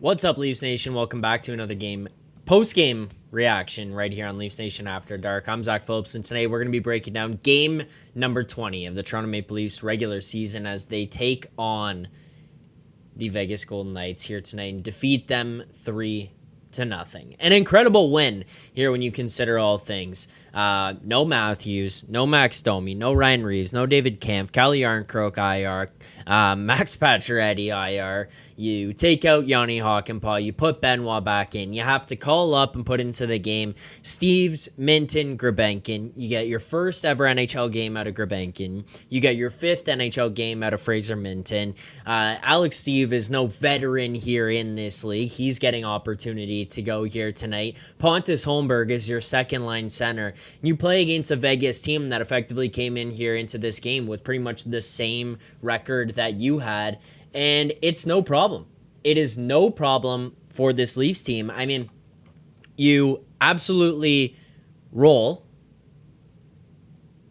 What's up, Leafs Nation? Welcome back to another game post-game reaction right here on Leafs Nation After Dark. I'm Zack Phillips, and today we're going to be breaking down game number 20 of the Toronto Maple Leafs regular season as they take on the Vegas Golden Knights here tonight and defeat them 3-0. An incredible win here when you consider all things. No Matthews, no Max Domi, no Ryan Reeves, no David Kampf, Calle Yarncroke IR, Max Pacioretty IR. You take out Yanni Hakanpää, you put Benoit back in. You have to call up and put into the game Steves, Minton, Grebenkin. You get your first ever NHL game out of Grebenkin. You get your fifth NHL game out of Fraser Minton. Alex Steve is no veteran here in this league. He's getting opportunity to go here tonight. Pontus Holmberg is your second line center. You play against a Vegas team that effectively came in here into this game with pretty much the same record that you had, and it's no problem. It is no problem for this Leafs team. I mean, you absolutely roll.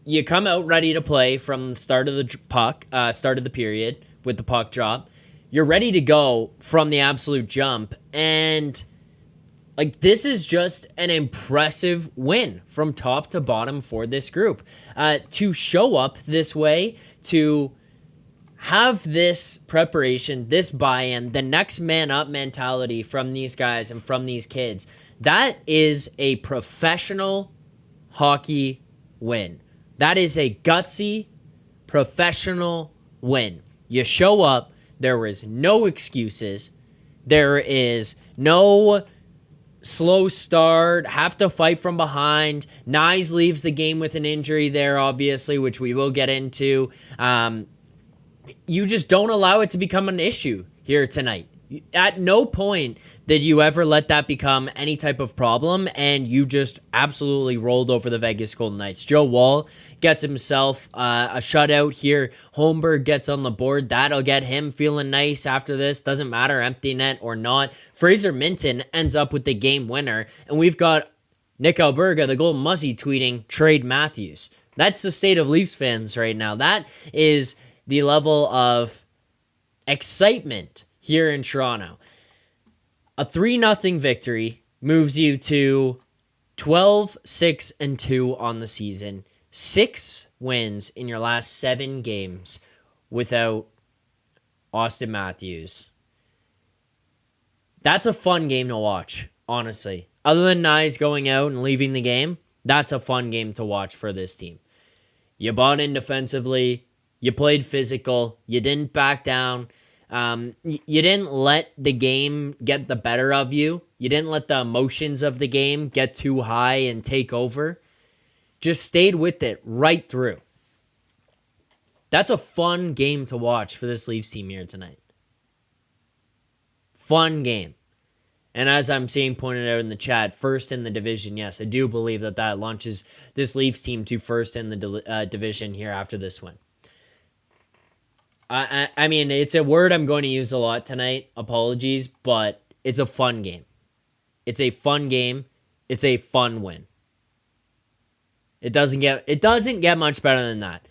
You come out ready to play from the start of the puck, start of the period with the puck drop. You're ready to go from the absolute jump, and like, this is just an impressive win from top to bottom for this group. To show up this way, to have this preparation, this buy-in, the next man up mentality from these guys and from these kids, that is a professional hockey win. That is a gutsy, professional win. You show up, there is no excuses. There is no slow start, have to fight from behind. Knies leaves the game with an injury there, obviously, which we will get into. You just don't allow it to become an issue here tonight. At no point did you ever let that become any type of problem, and you just absolutely rolled over the Vegas Golden Knights. Joe Woll gets himself a shutout here. Holmberg gets on the board. That'll get him feeling nice after this. Doesn't matter, empty net or not. Fraser Minton ends up with the game winner, and we've got Nick Alberga, the Golden Muzzy, tweeting, "Trade Matthews." That's the state of Leafs fans right now. That is the level of excitement here in Toronto. A 3-0 victory moves you to 12-6-2 on the season. 6 wins in your last 7 games without Austin Matthews. That's a fun game to watch, honestly. Other than Knies going out and leaving the game, that's a fun game to watch for this team. You bought in defensively. You played physical. You didn't back down. You didn't let the game get the better of you. You didn't let the emotions of the game get too high and take over. Just stayed with it right through. That's a fun game to watch for this Leafs team here tonight. Fun game. And as I'm seeing pointed out in the chat, first in the division. Yes, I do believe that launches this Leafs team to first in the division here after this win. I mean, it's a word I'm going to use a lot tonight. Apologies, but it's a fun game. It's a fun game. It's a fun win. It doesn't get much better than that.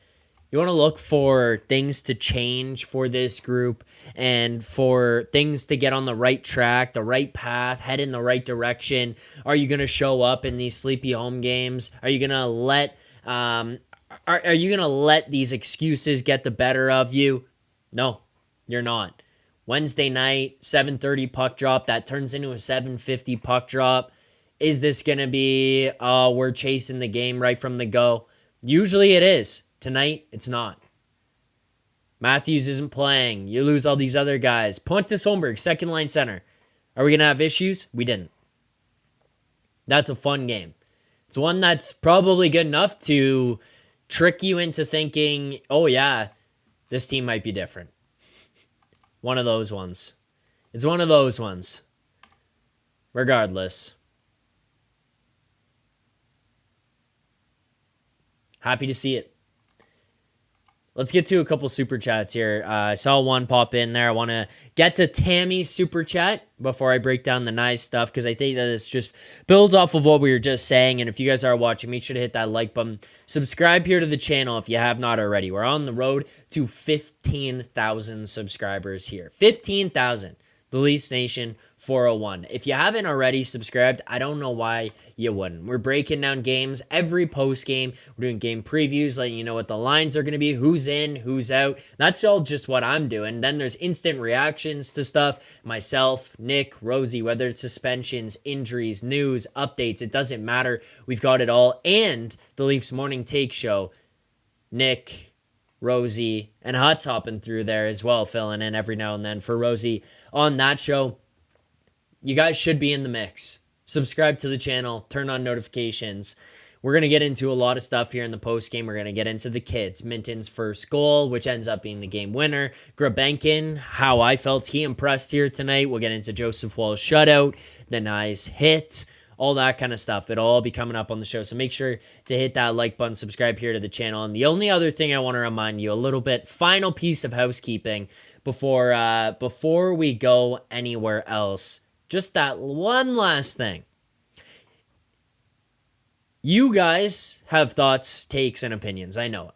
You want to look for things to change for this group and for things to get on the right track, the right path, head in the right direction. Are you going to show up in these sleepy home games? Are you going to let Are you going to let these excuses get the better of you? No, you're not. Wednesday night, 7:30 puck drop. That turns into a 7:50 puck drop. Is this going to be, we're chasing the game right from the go? Usually it is. Tonight, it's not. Matthews isn't playing. You lose all these other guys. Pontus Holmberg, second line center. Are we going to have issues? We didn't. That's a fun game. It's one that's probably good enough to trick you into thinking, oh yeah, this team might be different. One of those ones. It's one of those ones. Regardless. Happy to see it. Let's get to a couple super chats here. I saw one pop in there. I want to get to Tammy's super chat before I break down the nice stuff, because I think that this just builds off of what we were just saying. And if you guys are watching, make sure to hit that like button. Subscribe here to the channel if you have not already. We're on the road to 15,000 subscribers here. 15,000. the Leafs Nation 401. If you haven't already subscribed, I don't know why you wouldn't. We're breaking down games every post game. We're doing game previews, letting you know what the lines are going to be, who's in, who's out. That's all just what I'm doing. Then there's instant reactions to stuff. Myself, Nick, Rosie, whether it's suspensions, injuries, news, updates, it doesn't matter. We've got it all. And the Leafs Morning Take Show. Nick, Rosie, and Hut's hopping through there as well, filling in every now and then for Rosie on that show. You guys should be in the mix. Subscribe to the channel, turn on notifications. We're going to get into a lot of stuff here in the post game. We're going to get into the kids. Minton's first goal, which ends up being the game winner. Grabenkin, how I felt he impressed here tonight. We'll get into Joseph Woll's shutout, the Knies hit, all that kind of stuff. It'll all be coming up on the show. So make sure to hit that like button, subscribe here to the channel. And the only other thing I want to remind you, a little bit, final piece of housekeeping before we go anywhere else. Just that one last thing. You guys have thoughts, takes, and opinions. I know it.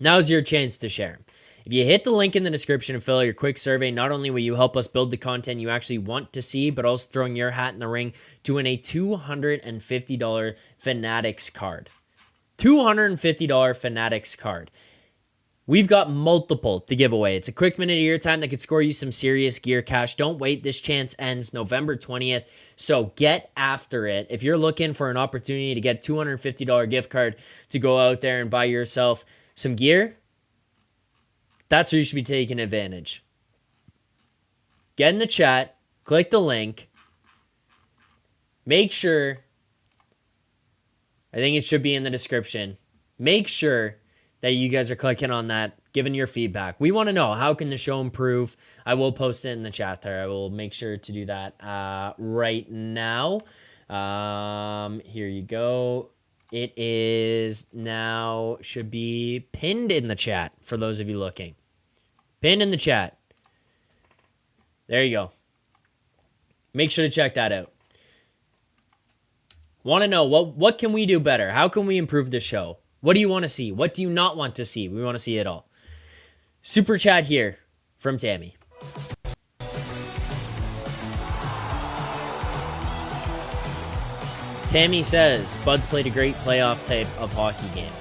Now's your chance to share them. If you hit the link in the description and fill out your quick survey, not only will you help us build the content you actually want to see, but also throwing your hat in the ring to win a $250 Fanatics card. $250 Fanatics card. We've got multiple to give away. It's a quick minute of your time that could score you some serious gear cash. Don't wait. This chance ends November 20th. So get after it. If you're looking for an opportunity to get a $250 gift card to go out there and buy yourself some gear, that's where you should be taking advantage. Get in the chat, click the link. Make sure, I think it should be in the description. Make sure that you guys are clicking on that, giving your feedback. We want to know, how can the show improve? I will post it in the chat there. I will make sure to do that right now. Here you go. It is now, should be pinned in the chat for those of you looking. Pinned in the chat. There you go. Make sure to check that out. Want to know, what can we do better? How can we improve the show? What do you want to see? What do you not want to see? We want to see it all. Super chat here from Tammy. Tammy says, Buds played a great playoff type of hockey game.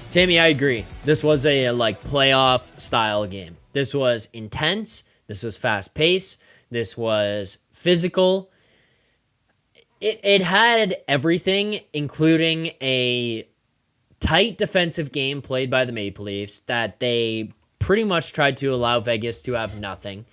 Tammy, I agree. This was a playoff style game. This was intense. This was fast paced. This was physical. It had everything, including a tight defensive game played by the Maple Leafs that they pretty much tried to allow Vegas to have nothing.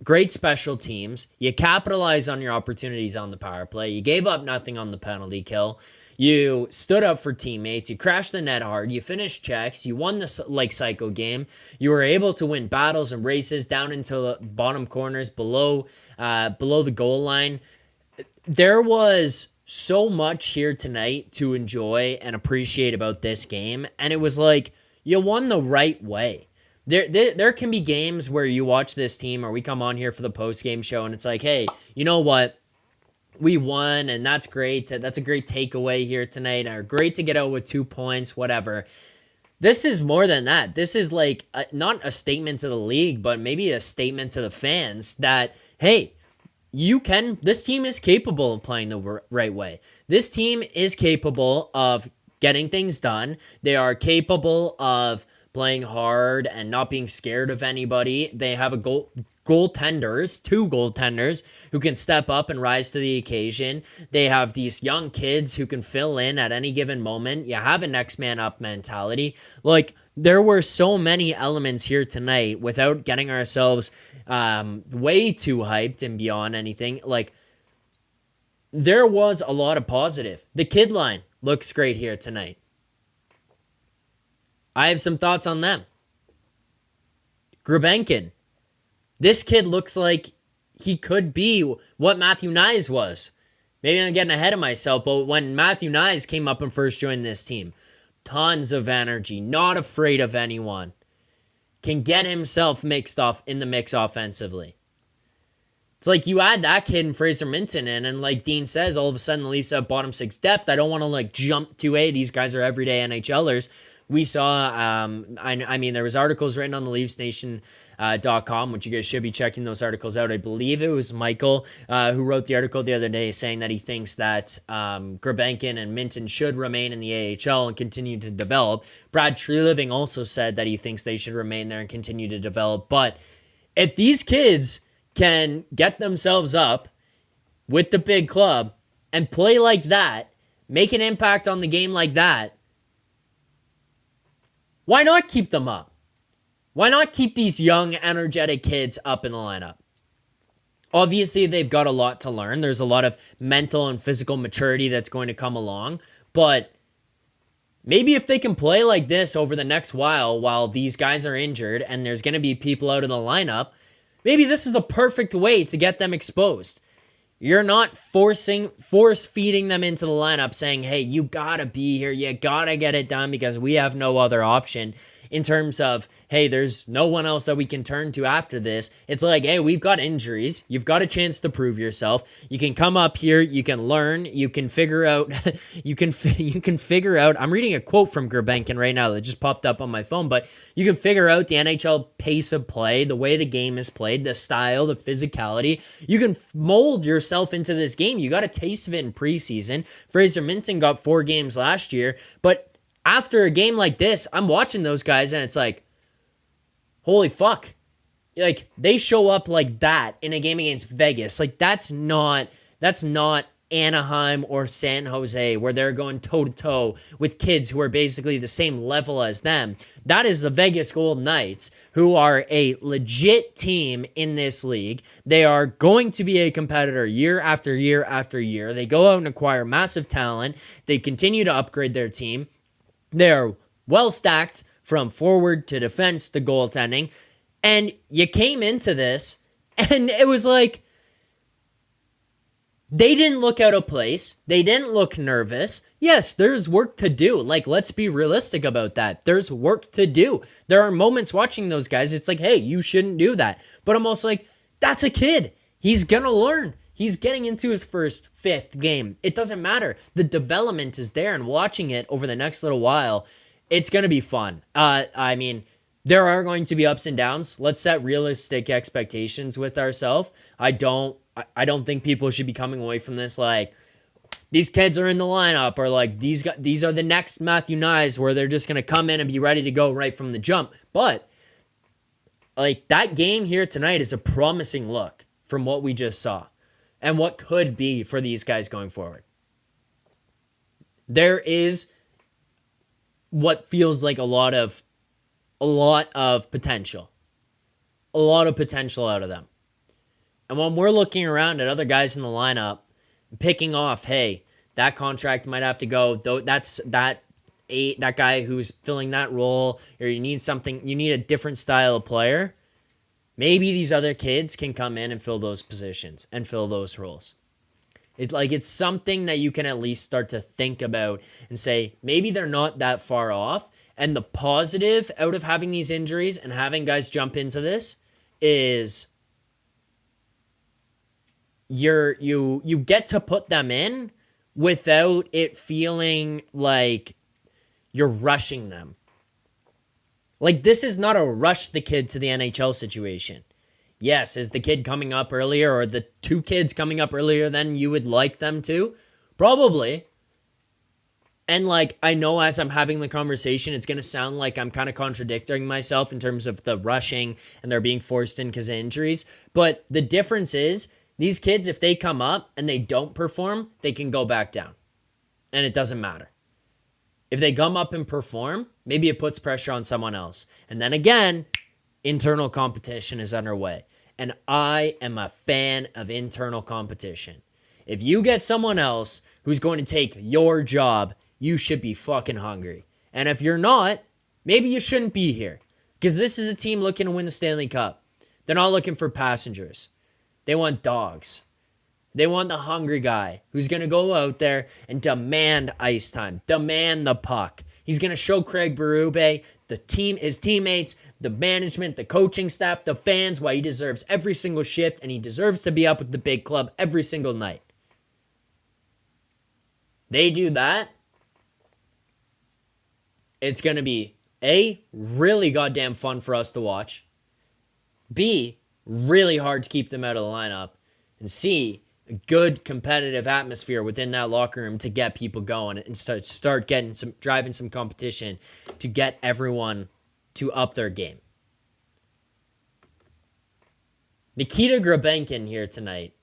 Great special teams. You capitalize on your opportunities on the power play. You gave up nothing on the penalty kill. You stood up for teammates. You crashed the net hard. You finished checks. You won the psycho game. You were able to win battles and races down into the bottom corners below the goal line. There was so much here tonight to enjoy and appreciate about this game, and it was like you won the right way. There can be games where you watch this team, or we come on here for the post-game show, and it's like, hey, you know what? We won, and that's great. That's a great takeaway here tonight, or great to get out with 2 points, whatever. This is more than that. This is like not a statement to the league, but maybe a statement to the fans that, hey, this team is capable of playing the right way. This team is capable of getting things done. They are capable of playing hard and not being scared of anybody. They have two goaltenders who can step up and rise to the occasion. They have these young kids who can fill in at any given moment. You have a next man up mentality. Like, there were so many elements here tonight without getting ourselves way too hyped and beyond anything. Like, there was a lot of positive. The kid line looks great here tonight. I have some thoughts on them. Grabenkin. This kid looks like he could be what Matthew Knies was. Maybe I'm getting ahead of myself, but when Matthew Knies came up and first joined this team, tons of energy, not afraid of anyone, can get himself mixed off in the mix offensively. It's like you add that kid and Fraser Minton in, and like Dean says, all of a sudden the Leafs have bottom six depth. I don't want to jump to these guys are everyday NHLers, We saw, I mean, there was articles written on the LeafsNation.com, which you guys should be checking those articles out. I believe it was Michael who wrote the article the other day saying that he thinks that Gulbenkian and Minton should remain in the AHL and continue to develop. Brad Treliving also said that he thinks they should remain there and continue to develop. But if these kids can get themselves up with the big club and play like that, make an impact on the game like that, why not keep them up? Why not keep these young, energetic kids up in the lineup? Obviously, they've got a lot to learn. There's a lot of mental and physical maturity that's going to come along. But maybe if they can play like this over the next while these guys are injured and there's going to be people out of the lineup, maybe this is the perfect way to get them exposed. You're not force-feeding them into the lineup saying, hey, you gotta be here, you gotta get it done because we have no other option in terms of, hey, there's no one else that we can turn to after this. It's like, hey, we've got injuries. You've got a chance to prove yourself. You can come up here, you can learn, you can figure out, you can figure out, I'm reading a quote from Gulbenkian right now that just popped up on my phone, but you can figure out the NHL pace of play, the way the game is played, the style, the physicality. You can mold yourself into this game. You got a taste of it in preseason. Fraser Minton got 4 games last year, but after a game like this, I'm watching those guys and it's like, holy fuck. Like, they show up like that in a game against Vegas. Like, that's not Anaheim or San Jose where they're going toe-to-toe with kids who are basically the same level as them. That is the Vegas Golden Knights, who are a legit team in this league. They are going to be a competitor year after year after year. They go out and acquire massive talent. They continue to upgrade their team. They're well stacked from forward to defense to goaltending. And you came into this and it was like, they didn't look out of place. They didn't look nervous. Yes, there's work to do. Like, let's be realistic about that. There's work to do. There are moments watching those guys, it's like, hey, you shouldn't do that. But I'm also like, that's a kid. He's gonna learn. He's getting into his first 5th game. It doesn't matter. The development is there, and watching it over the next little while, it's going to be fun. I mean, there are going to be ups and downs. Let's set realistic expectations with ourselves. I don't think people should be coming away from this like, these kids are in the lineup, or like, these are the next Matthew Knies where they're just going to come in and be ready to go right from the jump. But like, that game here tonight is a promising look from what we just saw and what could be for these guys going forward. There is what feels like a lot of potential. A lot of potential out of them. And when we're looking around at other guys in the lineup, picking off, hey, that contract might have to go, though that's that guy who's filling that role, or you need a different style of player. Maybe these other kids can come in and fill those positions and fill those roles. It's something that you can at least start to think about and say, maybe they're not that far off. And the positive out of having these injuries and having guys jump into this is you get to put them in without it feeling like you're rushing them. Like, this is not a rush the kid to the NHL situation. Yes, is the kid coming up earlier, or the 2 kids coming up earlier than you would like them to? Probably. And like, I know as I'm having the conversation, it's going to sound like I'm kind of contradicting myself in terms of the rushing and they're being forced in because of injuries. But the difference is, these kids, if they come up and they don't perform, they can go back down. And it doesn't matter. If they come up and perform, maybe it puts pressure on someone else. And then again, internal competition is underway. And I am a fan of internal competition. If you get someone else who's going to take your job, you should be fucking hungry. And if you're not, maybe you shouldn't be here. Because this is a team looking to win the Stanley Cup. They're not looking for passengers. They want dogs. They want the hungry guy who's going to go out there and demand ice time, demand the puck. He's going to show Craig Berube, his teammates, the management, the coaching staff, the fans, why he deserves every single shift, and he deserves to be up with the big club every single night. They do that. it's going to be A, really goddamn fun for us to watch. B, really hard to keep them out of the lineup. And C, a good competitive atmosphere within that locker room to get people going and start getting driving some competition to get everyone to up their game. Nikita Grabenkin here tonight.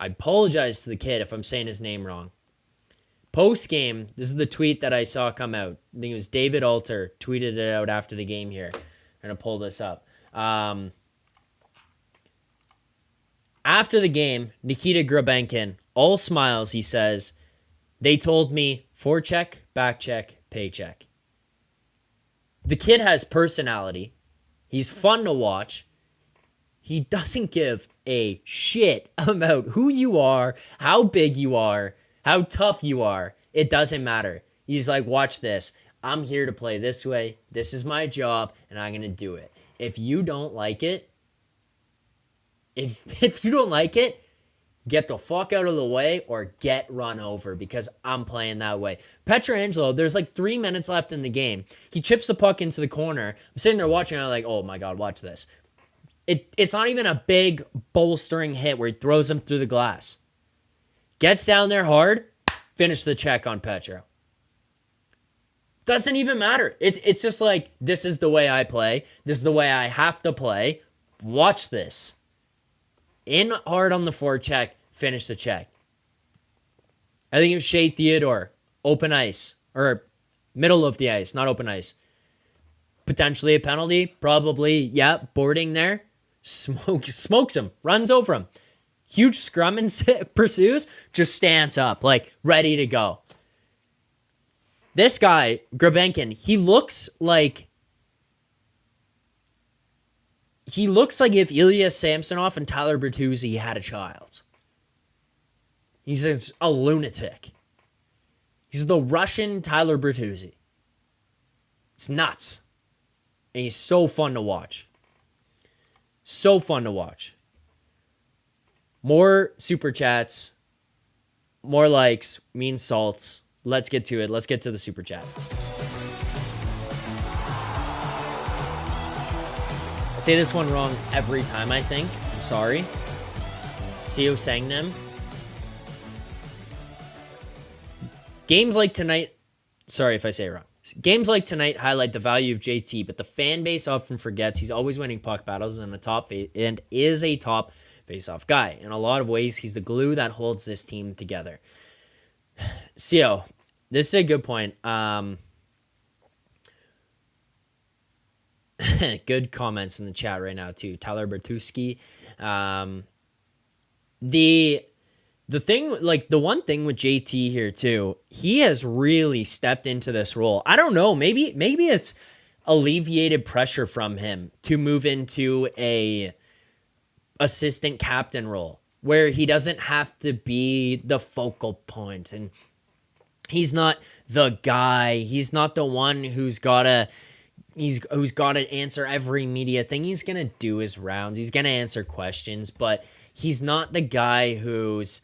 I apologize to the kid if I'm saying his name wrong. Post game, this is the tweet that I saw come out. I think it was David Alter tweeted it out after the game here. I'm going to pull this up. After the game, Nikita Grabenkin, all smiles, he says, "They told me forecheck, backcheck, paycheck." The kid has personality. He's fun to watch. He doesn't give a shit about who you are, how big you are, how tough you are. It doesn't matter. He's like, watch this. I'm here to play this way. This is my job, and I'm going to do it. If you don't like it, if you don't like it, get the fuck out of the way or get run over because I'm playing that way. Pietrangelo, there's like 3 minutes left in the game. He chips the puck into the corner. I'm sitting there watching, and I'm like, oh my God, watch this. It's not even a big bolstering hit where he throws him through the glass. Gets down there hard, finish the check on Petro. Doesn't even matter. It's just like, this is the way I play. This is the way I have to play. Watch this. In hard on the forecheck, finish the check. I think it was Shea Theodore, open ice, or middle of the ice, not open ice. Potentially a penalty, probably, yeah, boarding there. Smokes him, runs over him. Huge scrum and pursues, just stands up, like ready to go. This guy, Grabenkin, he looks like if Ilya Samsonov and Tyler Bertuzzi had a child. He's a lunatic. He's the Russian Tyler Bertuzzi. It's nuts. And he's so fun to watch. So fun to watch. More super chats. More likes means salts. Let's get to it. Let's get to the super chat. I say this one wrong every time, I think. I'm sorry. Seo Sangnem. Games like tonight... Sorry if I say it wrong. Games like tonight highlight the value of JT, but the fan base often forgets he's always winning puck battles and is a top face-off guy. In a lot of ways, he's the glue that holds this team together. Seo, this is a good point. Good comments in the chat right now too. Tyler Bertuzzi. The thing, like the one thing with JT here too, he has really stepped into this role. I don't know, maybe it's alleviated pressure from him to move into a assistant captain role where he doesn't have to be the focal point, and he's not the guy. He's not the one who's got to answer every media thing. He's gonna do his rounds. He's gonna answer questions, but he's not the guy who's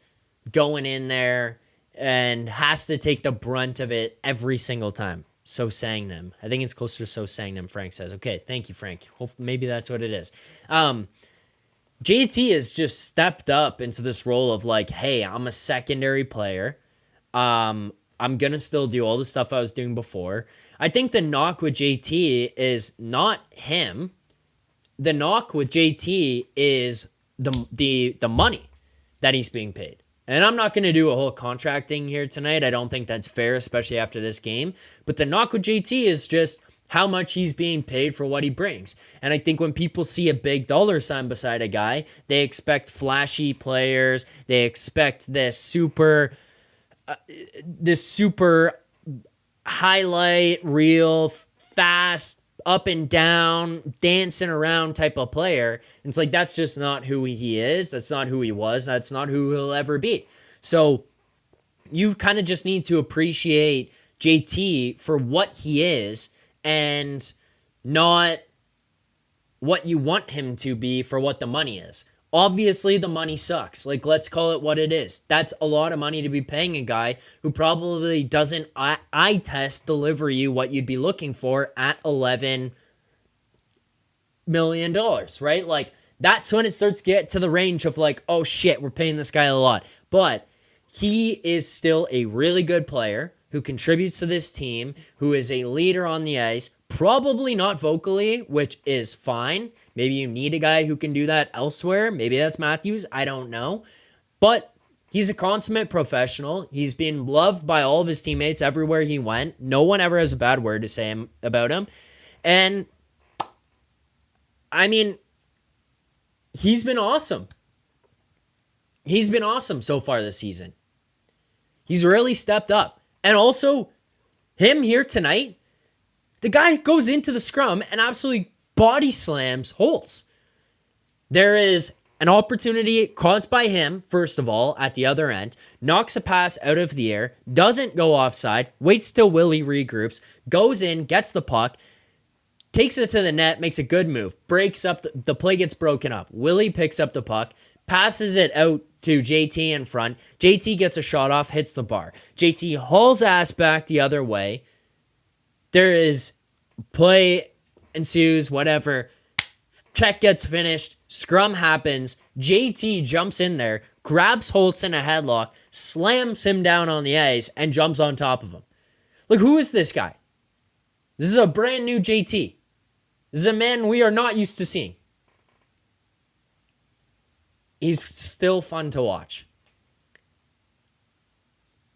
going in there and has to take the brunt of it every single time. So sang them. I think it's closer to so sang them, Frank says. Okay, thank you, Frank. Maybe that's what it is. JT has just stepped up into this role of like, hey, I'm a secondary player. I'm going to still do all the stuff I was doing before. I think the knock with JT is not him. The knock with JT is the money that he's being paid. And I'm not going to do a whole contract thing here tonight. I don't think that's fair, especially after this game. But the knock with JT is just how much he's being paid for what he brings. And I think when people see a big dollar sign beside a guy, they expect flashy players. They expect this super highlight reel, fast, up and down, dancing around type of player. And it's like, that's just not who he is. That's not who he was. That's not who he'll ever be. So you kind of just need to appreciate JT for what he is and not what you want him to be for what the money is. Obviously, the money sucks. Like, let's call it what it is. That's a lot of money to be paying a guy who probably doesn't eye test deliver you what you'd be looking for at $11 million, right? Like, that's when it starts to get to the range of like, oh shit, we're paying this guy a lot. But he is still a really good player who contributes to this team, who is a leader on the ice, probably not vocally, which is fine. Maybe you need a guy who can do that elsewhere. Maybe that's Matthews. I don't know. But he's a consummate professional. He's been loved by all of his teammates everywhere he went. No one ever has a bad word to say about him. And, I mean, he's been awesome. He's been awesome so far this season. He's really stepped up. And also, him here tonight, the guy goes into the scrum and absolutely body slams Holtz. There is an opportunity caused by him, first of all, at the other end, knocks a pass out of the air, doesn't go offside, waits till Willie regroups, goes in, gets the puck, takes it to the net, makes a good move, breaks up, the play gets broken up. Willie picks up the puck, passes it out to JT in front. JT gets a shot off, hits the bar. JT hauls ass back the other way. There is play ensues, whatever. Check gets finished. Scrum happens. JT jumps in there, grabs Holtz in a headlock, slams him down on the ice, and jumps on top of him. Like, who is this guy? This is a brand new JT. This is a man we are not used to seeing. He's still fun to watch.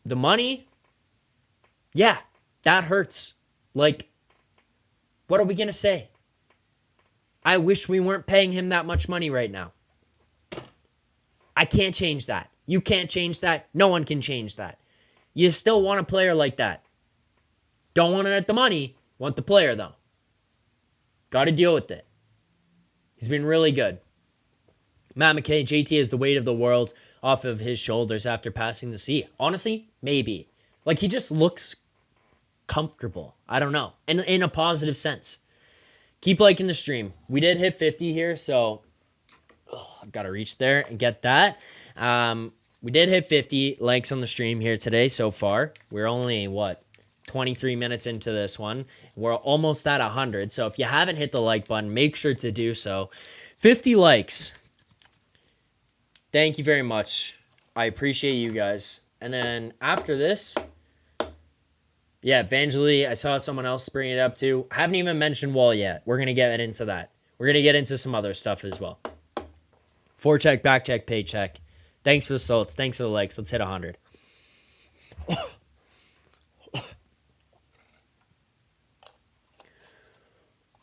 The money, yeah, that hurts. Like, what are we going to say? I wish we weren't paying him that much money right now. I can't change that. You can't change that. No one can change that. You still want a player like that. Don't want it at the money. Want the player, though. Got to deal with it. He's been really good. Matt McKay, JT has the weight of the world off of his shoulders after passing the C. Honestly, maybe. Like, he just looks comfortable. I don't know. And in a positive sense. Keep liking the stream. We did hit 50 here, so I've got to reach there and get that. We did hit 50 likes on the stream here today so far. We're only, 23 minutes into this one. We're almost at 100, so if you haven't hit the like button, make sure to do so. 50 likes. Thank you very much. I appreciate you guys. And then after this, yeah, Evangeline, I saw someone else bring it up too. I haven't even mentioned Woll yet. We're going to get into that. We're going to get into some other stuff as well. Forecheck, backcheck, paycheck. Thanks for the salts. Thanks for the likes. Let's hit 100.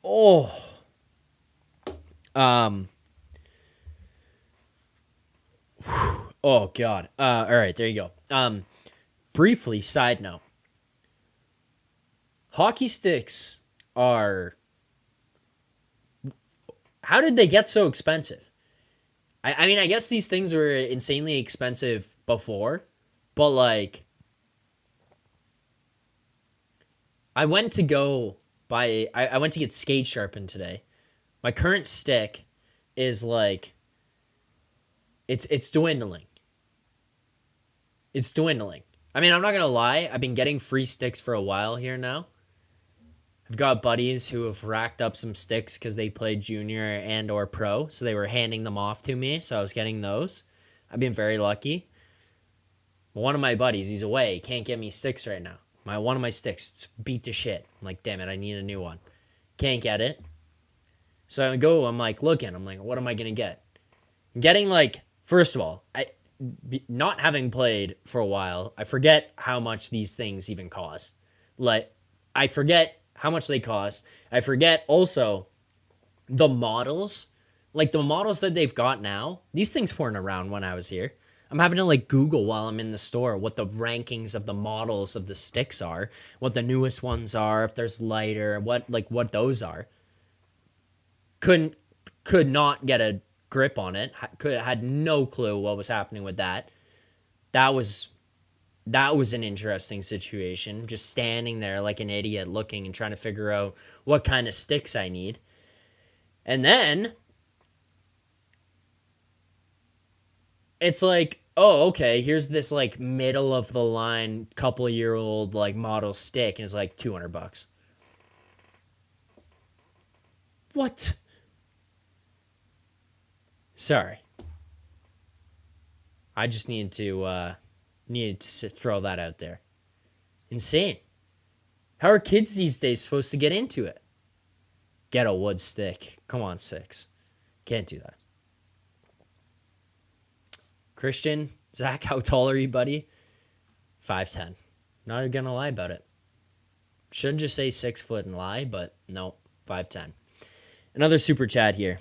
Oh. Oh, God. All right, there you go. Briefly, side note. Hockey sticks are... How did they get so expensive? I mean, I guess these things were insanely expensive before, but, like... I went to get skate sharpened today. My current stick is, like... It's dwindling. It's dwindling. I mean, I'm not going to lie. I've been getting free sticks for a while here now. I've got buddies who have racked up some sticks because they played junior and or pro. So they were handing them off to me. So I was getting those. I've been very lucky. But one of my buddies, he's away. He can't get me sticks right now. One of my sticks, it's beat to shit. I'm like, damn it, I need a new one. Can't get it. So I'm like, looking. I'm like, what am I going to get? I'm getting like... First of all, not having played for a while, I forget how much these things even cost. Like, I forget how much they cost. I forget also the models. Like, the models that they've got now, these things weren't around when I was here. I'm having to, like, Google while I'm in the store what the rankings of the models of the sticks are, what the newest ones are, if there's lighter, what those are. Could not get a grip on it. Had no clue what was happening with that. That was an interesting situation. Just standing there like an idiot looking and trying to figure out what kind of sticks I need. And then it's like, oh, okay, here's this like middle of the line couple-year old like model stick, and it's like $200. What? Sorry, I just needed to throw that out there. Insane. How are kids these days supposed to get into it? Get a wood stick. Come on, 6. Can't do that. Christian, Zach, how tall are you, buddy? 5'10". Not gonna lie about it. Should just say 6 foot and lie, but no, 5'10". Another super chat here.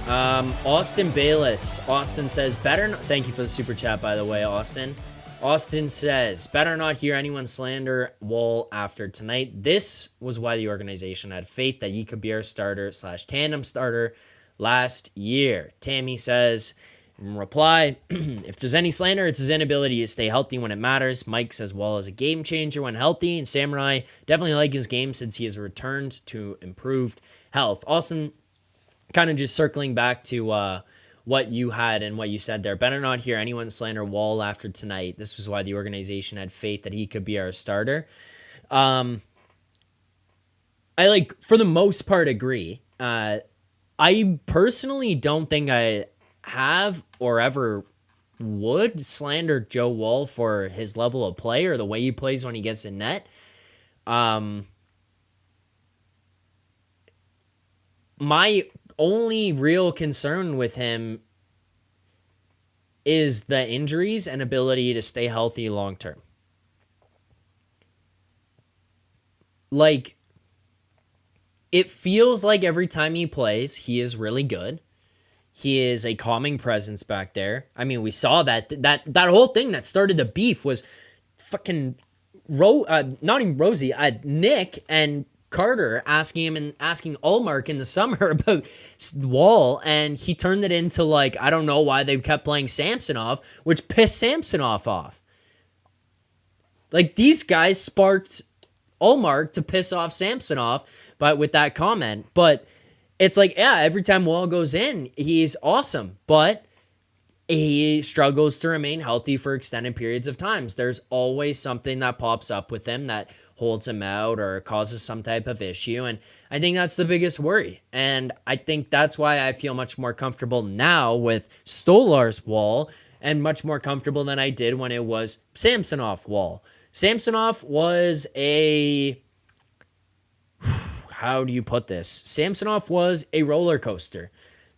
Austin Bayless. Austin says, thank you for the super chat, by the way, Austin. Austin says, better not hear anyone slander Woll after tonight. This was why the organization had faith that he could be our starter / tandem starter last year. Tammy says, in reply, if there's any slander, it's his inability to stay healthy when it matters. Mike says Woll is a game changer when healthy, and Samurai definitely like his game since he has returned to improved health. Austin, kind of just circling back to what you had and what you said there. Better not hear anyone slander Woll after tonight. This was why the organization had faith that he could be our starter. I for the most part agree. I personally don't think I have or ever would slander Joe Woll for his level of play or the way he plays when he gets in net. My only real concern with him is the injuries and ability to stay healthy long term. Like, it feels like every time he plays, he is really good. He is a calming presence back there. I mean, we saw that whole thing that started the beef was fucking not even Rosie, Nick and Carter asking Ullmark in the summer about Woll, and he turned it into like, I don't know why they kept playing Samsonov, which pissed Samsonov off. Like, these guys sparked Ullmark to piss off Samsonov, but with that comment. But it's like, yeah, every time Woll goes in, he's awesome, but he struggles to remain healthy for extended periods of times. There's always something that pops up with him that holds him out or causes some type of issue. And I think that's the biggest worry. And I think that's why I feel much more comfortable now with Stolar's Woll and much more comfortable than I did when it was Samsonov Woll. Samsonov was how do you put this? Samsonov was a roller coaster.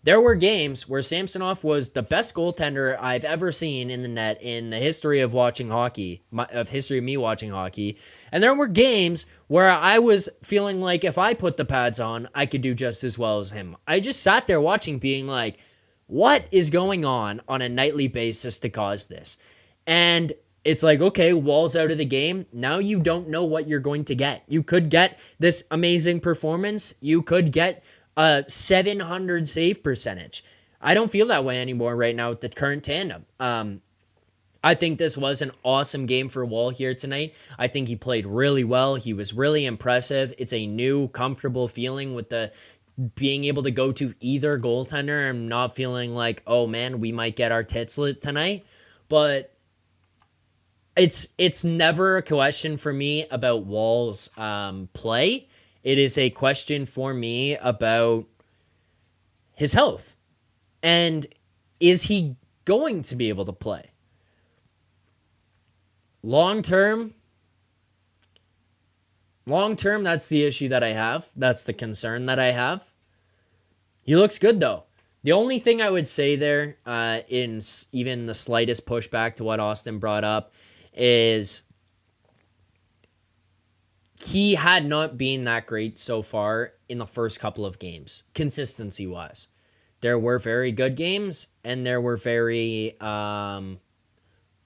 There were games where Samsonov was the best goaltender I've ever seen in the net in the history of watching hockey, history of me watching hockey. And there were games where I was feeling like if I put the pads on, I could do just as well as him. I just sat there watching being like, what is going on a nightly basis to cause this? And it's like, okay, Woll's out of the game. Now you don't know what you're going to get. You could get this amazing performance. You could get a 700 save percentage. I don't feel that way anymore right now with the current tandem. I think this was an awesome game for Woll here tonight. I think he played really well. He was really impressive. It's a new, comfortable feeling with the being able to go to either goaltender and not feeling like, oh man, we might get our tits lit tonight. But it's never a question for me about Woll's play. It is a question for me about his health. And is he going to be able to play? Long term, that's the issue that I have. That's the concern that I have. He looks good, though. The only thing I would say there, in even the slightest pushback to what Austin brought up, is he had not been that great so far in the first couple of games, consistency-wise. There were very good games, and there were very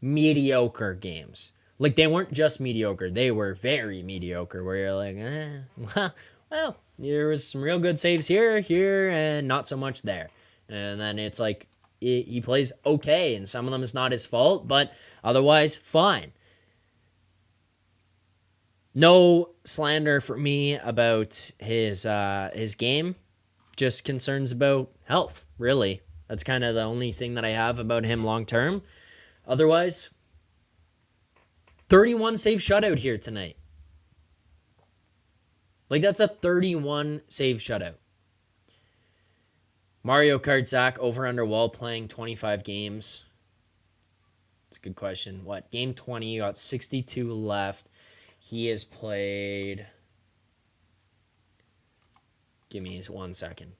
mediocre games. Like, they weren't just mediocre. They were very mediocre, where you're like, well, there was some real good saves here, and not so much there. And then it's like, he plays okay, and some of them is not his fault, but otherwise, fine. No slander for me about his game. Just concerns about health, really. That's kind of the only thing that I have about him long term. Otherwise, 31 save shutout here tonight. Like, that's a 31 save shutout. Mario Kart Zack over under Woll playing 25 games. It's a good question. What? Game 20, you got 62 left. He has played... Give me 1 second.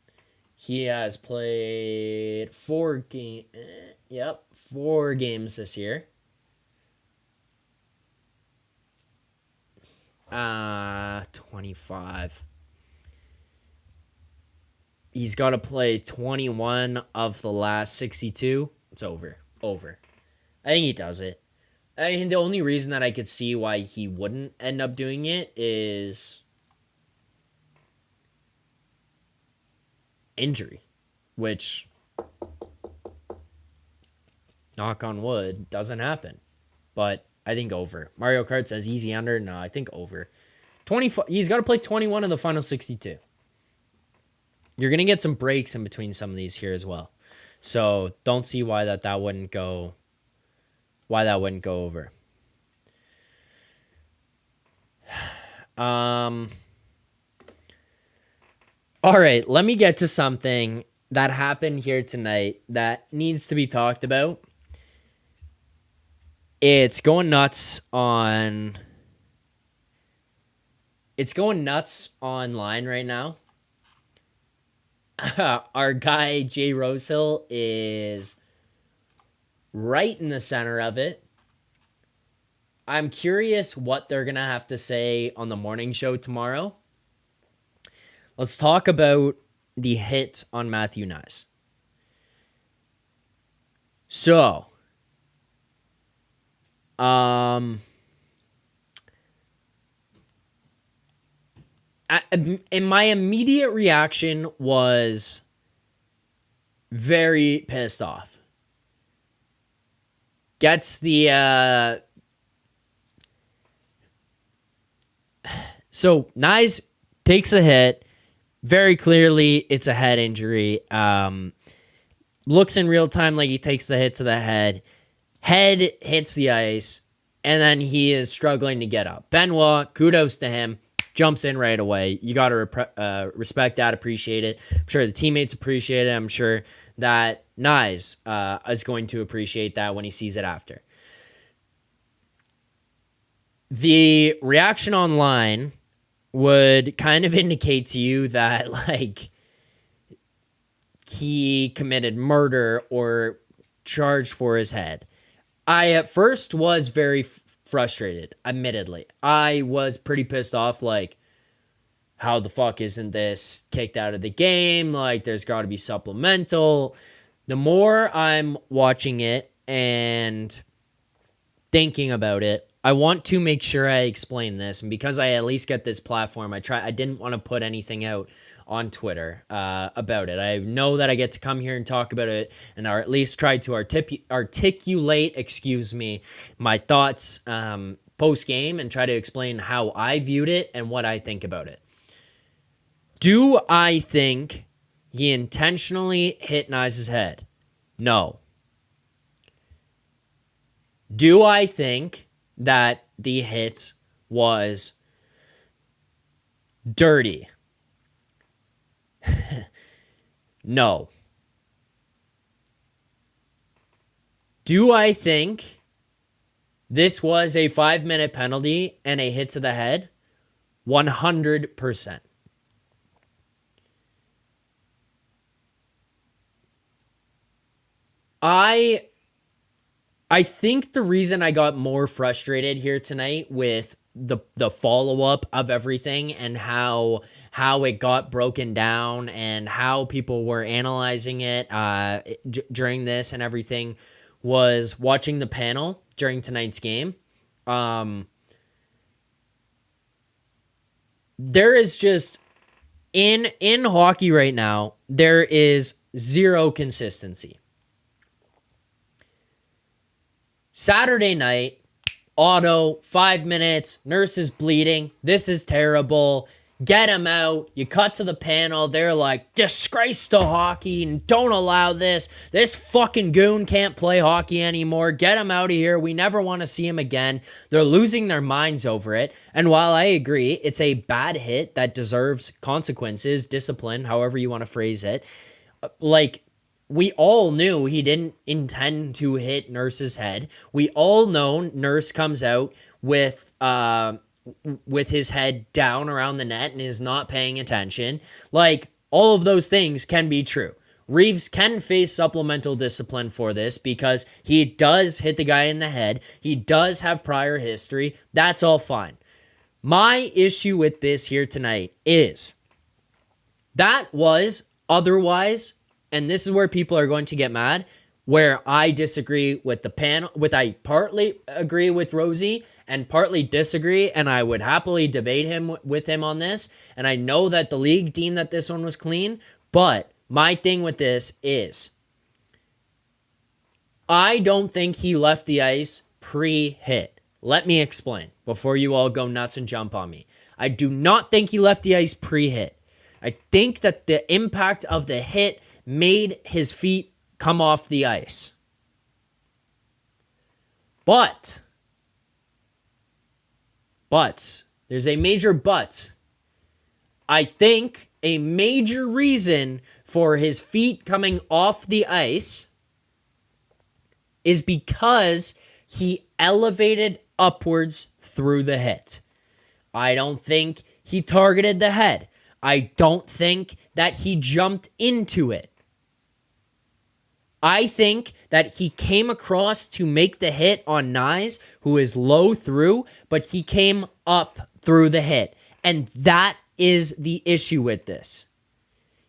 He has played 4 games. Yep, 4 games this year. 25. He's got to play 21 of the last 62. It's over. I think he does it. I mean, the only reason that I could see why he wouldn't end up doing it is injury, which, knock on wood, doesn't happen. But I think over. Mario Kart says easy under. No, I think over. 25. He's got to play 21 of the final 62. You're going to get some breaks in between some of these here as well. So don't see why that wouldn't go over. All right, let me get to something that happened here tonight that needs to be talked about. It's going nuts online right now. Our guy Jay Rosehill is right in the center of it. I'm curious what they're going to have to say on the morning show tomorrow. Let's talk about the hit on Matthew Knies. So, and my immediate reaction was very pissed off. Gets the so Knies takes the hit. Very clearly, it's a head injury. Looks in real time like he takes the hit to the head. Head hits the ice, and then he is struggling to get up. Benoit, kudos to him, jumps in right away. You got to respect that, appreciate it. I'm sure the teammates appreciate it. I'm sure that Knies is going to appreciate that when he sees it after. The reaction online would kind of indicate to you that, like, he committed murder or charged for his head. I at first was very frustrated, admittedly. I was pretty pissed off, like, how the fuck isn't this kicked out of the game? Like, there's got to be supplemental. The more I'm watching it and thinking about it, I want to make sure I explain this. And because I at least get this platform, I didn't want to put anything out on Twitter about it. I know that I get to come here and talk about it, and or at least try to articulate, my thoughts post-game and try to explain how I viewed it and what I think about it. Do I think he intentionally hit Knies' head? No. Do I think that the hit was dirty? No. Do I think this was a 5-minute penalty and a hit to the head? 100%. I think the reason I got more frustrated here tonight with the follow-up of everything and how it got broken down and how people were analyzing it during this and everything was watching the panel during tonight's game. There is just in hockey right now, there is zero consistency. Saturday night, Otto, 5 minutes, Nurse is bleeding, this is terrible, get him out. You cut to the panel, they're like, disgrace to hockey, and don't allow this. This fucking goon can't play hockey anymore. Get him out of here. We never want to see him again. They're losing their minds over it. And while I agree, it's a bad hit that deserves consequences, discipline, however you want to phrase it. Like, we all knew he didn't intend to hit Nurse's head. We all know Nurse comes out with his head down around the net and is not paying attention. Like, all of those things can be true. Reeves can face supplemental discipline for this because he does hit the guy in the head. He does have prior history. That's all fine. My issue with this here tonight is that was otherwise, and this is where people are going to get mad, where I disagree with the panel, I partly agree with Rosie and partly disagree, and I would happily debate with him on this. And I know that the league deemed that this one was clean, but my thing with this is I don't think he left the ice pre-hit. Let me explain before you all go nuts and jump on me. I do not think he left the ice pre-hit. I think that the impact of the hit made his feet come off the ice. But, there's a major but. I think a major reason for his feet coming off the ice is because he elevated upwards through the hit. I don't think he targeted the head. I don't think that he jumped into it. I think that he came across to make the hit on Knies, who is low through, but he came up through the hit. And that is the issue with this.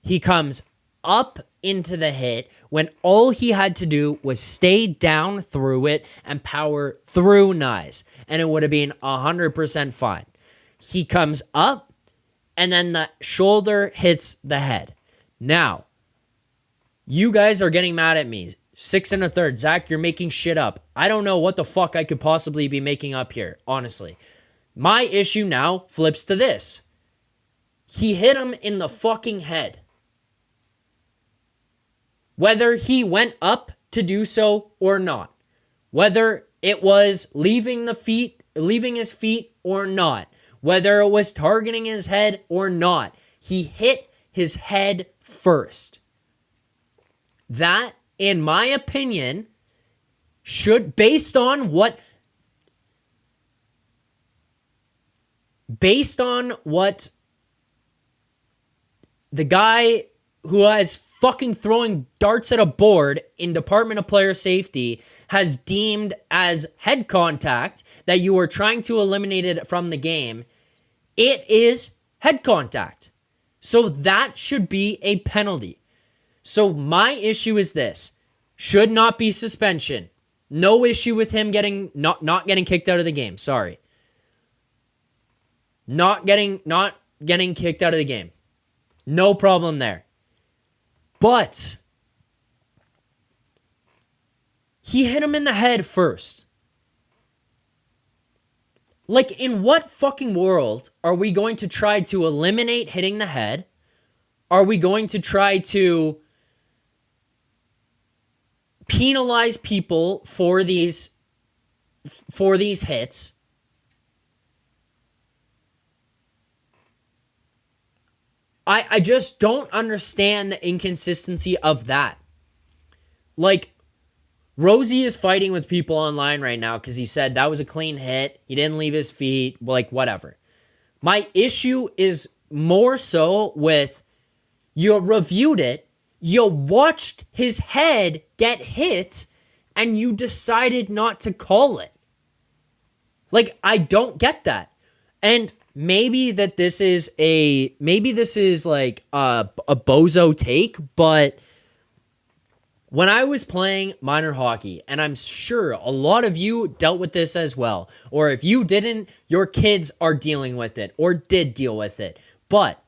He comes up into the hit when all he had to do was stay down through it and power through Knies, and it would have been 100% fine. He comes up, and then the shoulder hits the head. Now, you guys are getting mad at me. 6 1/3. Zack, you're making shit up. I don't know what the fuck I could possibly be making up here, honestly. My issue now flips to this. He hit him in the fucking head. Whether he went up to do so or not. Whether it was leaving his feet or not. Whether it was targeting his head or not. He hit his head first. That, in my opinion, should, based on what the guy who is fucking throwing darts at a board in Department of Player Safety has deemed as head contact, that you are trying to eliminate it from the game, it is head contact. So that should be a penalty. So my issue is this. Should not be suspension. No issue with him not getting kicked out of the game. Sorry. Not getting kicked out of the game. No problem there. But he hit him in the head first. Like, in what fucking world are we going to try to eliminate hitting the head? Are we going to try to penalize people for these hits? I just don't understand the inconsistency of that. Like, Rosie is fighting with people online right now because he said that was a clean hit. He didn't leave his feet, like, whatever. My issue is more so with, you reviewed it, you watched his head get hit, and you decided not to call it. Like, I don't get that. And maybe this is like a bozo take, but when I was playing minor hockey, and I'm sure a lot of you dealt with this as well, or if you didn't, your kids are dealing with it or did deal with it. But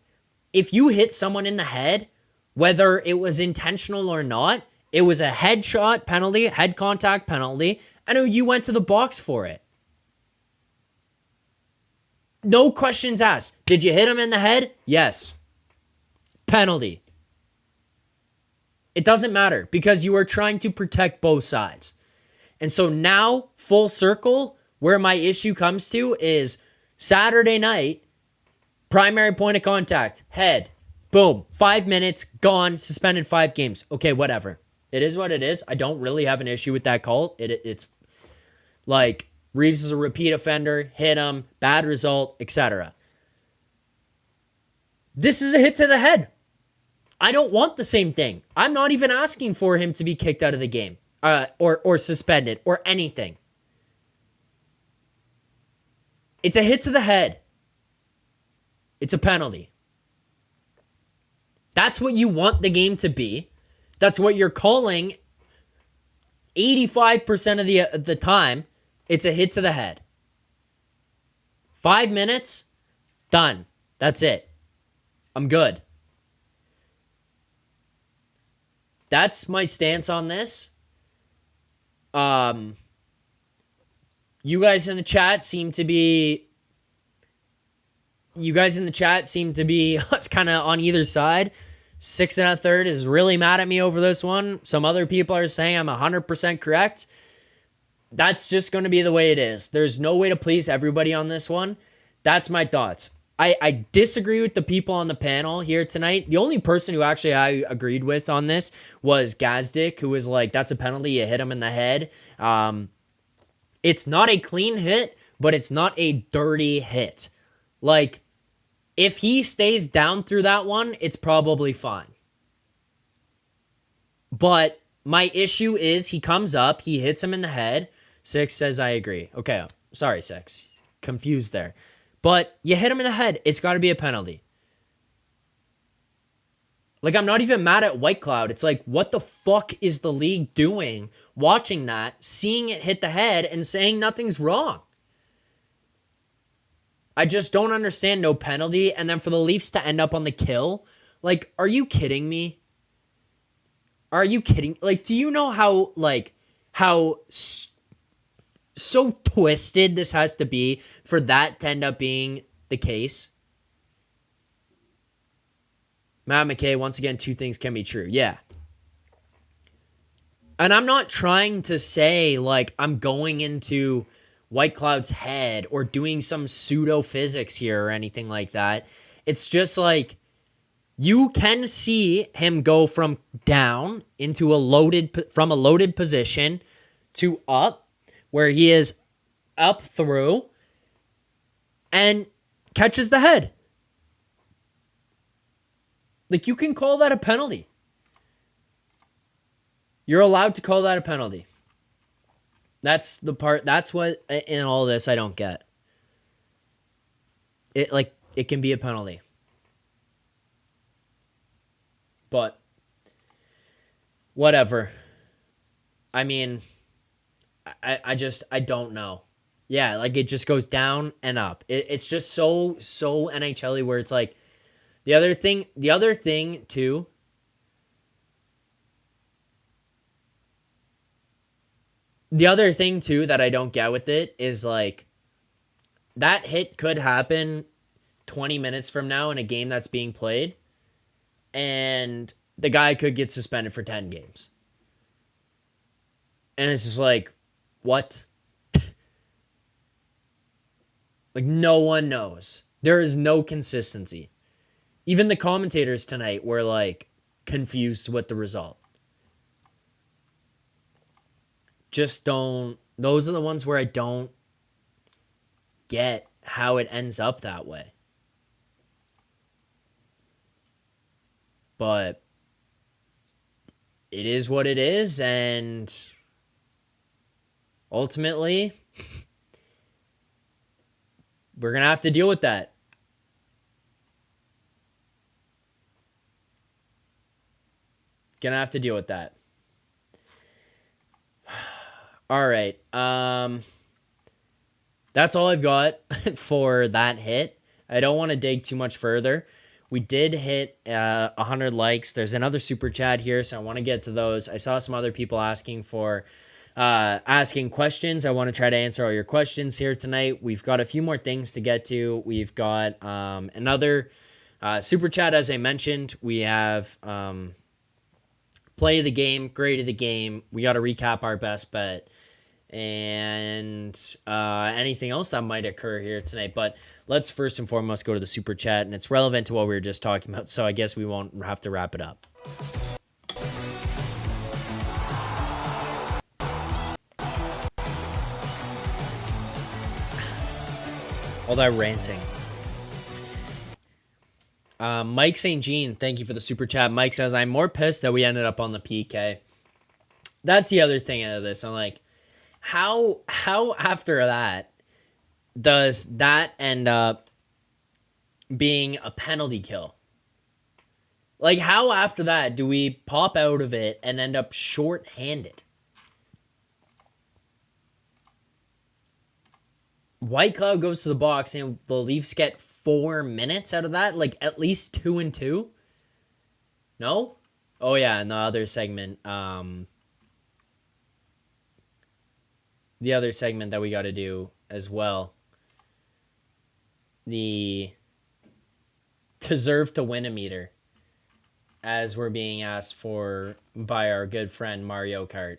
if you hit someone in the head, whether it was intentional or not, it was a headshot penalty, head contact penalty, and you went to the box for it. No questions asked. Did you hit him in the head? Yes. Penalty. It doesn't matter because you are trying to protect both sides. And so now, full circle, where my issue comes to is Saturday night, primary point of contact, head, boom, 5 minutes, gone, suspended 5 games. Okay, whatever. It is what it is. I don't really have an issue with that call. It's like Reeves is a repeat offender, hit him, bad result, etc. This is a hit to the head. I don't want the same thing. I'm not even asking for him to be kicked out of the game or suspended or anything. It's a hit to the head. It's a penalty. That's what you want the game to be. That's what you're calling 85% of the time. It's a hit to the head. 5 minutes, done. That's it. I'm good. That's my stance on this. You guys in the chat seem to be kind of on either side. 6 1/3 is really mad at me over this one. Some other people are saying I'm 100% correct. That's just going to be the way it is. There's no way to please everybody on this one. That's my thoughts. I disagree with the people on the panel here tonight. The only person who actually I agreed with on this was Gazdick, who was like, that's a penalty. You hit him in the head. It's not a clean hit, but it's not a dirty hit. Like, if he stays down through that one, it's probably fine. But my issue is he comes up, he hits him in the head. 6 says I agree. Okay, sorry, 6. Confused there. But you hit him in the head, it's got to be a penalty. Like, I'm not even mad at White Cloud. It's like, what the fuck is the league doing watching that, seeing it hit the head, and saying nothing's wrong? I just don't understand no penalty, and then for the Leafs to end up on the kill? Like, are you kidding me? Are you kidding? Like, do you know how so twisted this has to be for that to end up being the case? Matt McKay, once again, 2 things can be true. Yeah. And I'm not trying to say, like, I'm going into White Cloud's head or doing some pseudo physics here or anything like that. It's just like, you can see him go from down into from a loaded position to up, where he is up through and catches the head. Like, you can call that a penalty. You're allowed to call that a penalty. That's the part, that's what in all this I don't get. It can be a penalty. But whatever. I mean, I don't know. Yeah, like, it just goes down and up. It's just so NHL-y where it's like, the other thing too, that I don't get with it is, like, that hit could happen 20 minutes from now in a game that's being played, and the guy could get suspended for 10 games. And it's just like, what? Like, no one knows. There is no consistency. Even the commentators tonight were, like, confused with the result. Just don't... Those are the ones where I don't get how it ends up that way. But it is what it is, and ultimately, we're going to have to deal with that. Gonna have to deal with that. All right. That's all I've got for that hit. I don't want to dig too much further. We did hit 100 likes. There's another super chat here, so I want to get to those. I saw some other people asking for asking questions. I want to try to answer all your questions here tonight. We've got a few more things to get to. We've got another super chat, as I mentioned. We have play of the game, grade of the game. We got to recap our best bet and anything else that might occur here tonight. But let's first and foremost go to the super chat, and it's relevant to what we were just talking about, so I guess we won't have to wrap it up. All that ranting. Mike St. Jean, thank you for the super chat. Mike says, I'm more pissed that we ended up on the PK. That's the other thing out of this. I'm like, how after that does that end up being a penalty kill? Like, how after that do we pop out of it and end up short-handed? White Cloud goes to the box and the Leafs get 4 minutes out of that, like at least 2 and 2. No? Oh yeah, in the other segment, that we got to do as well. The deserve to win a meter, as we're being asked for by our good friend Mario Kart.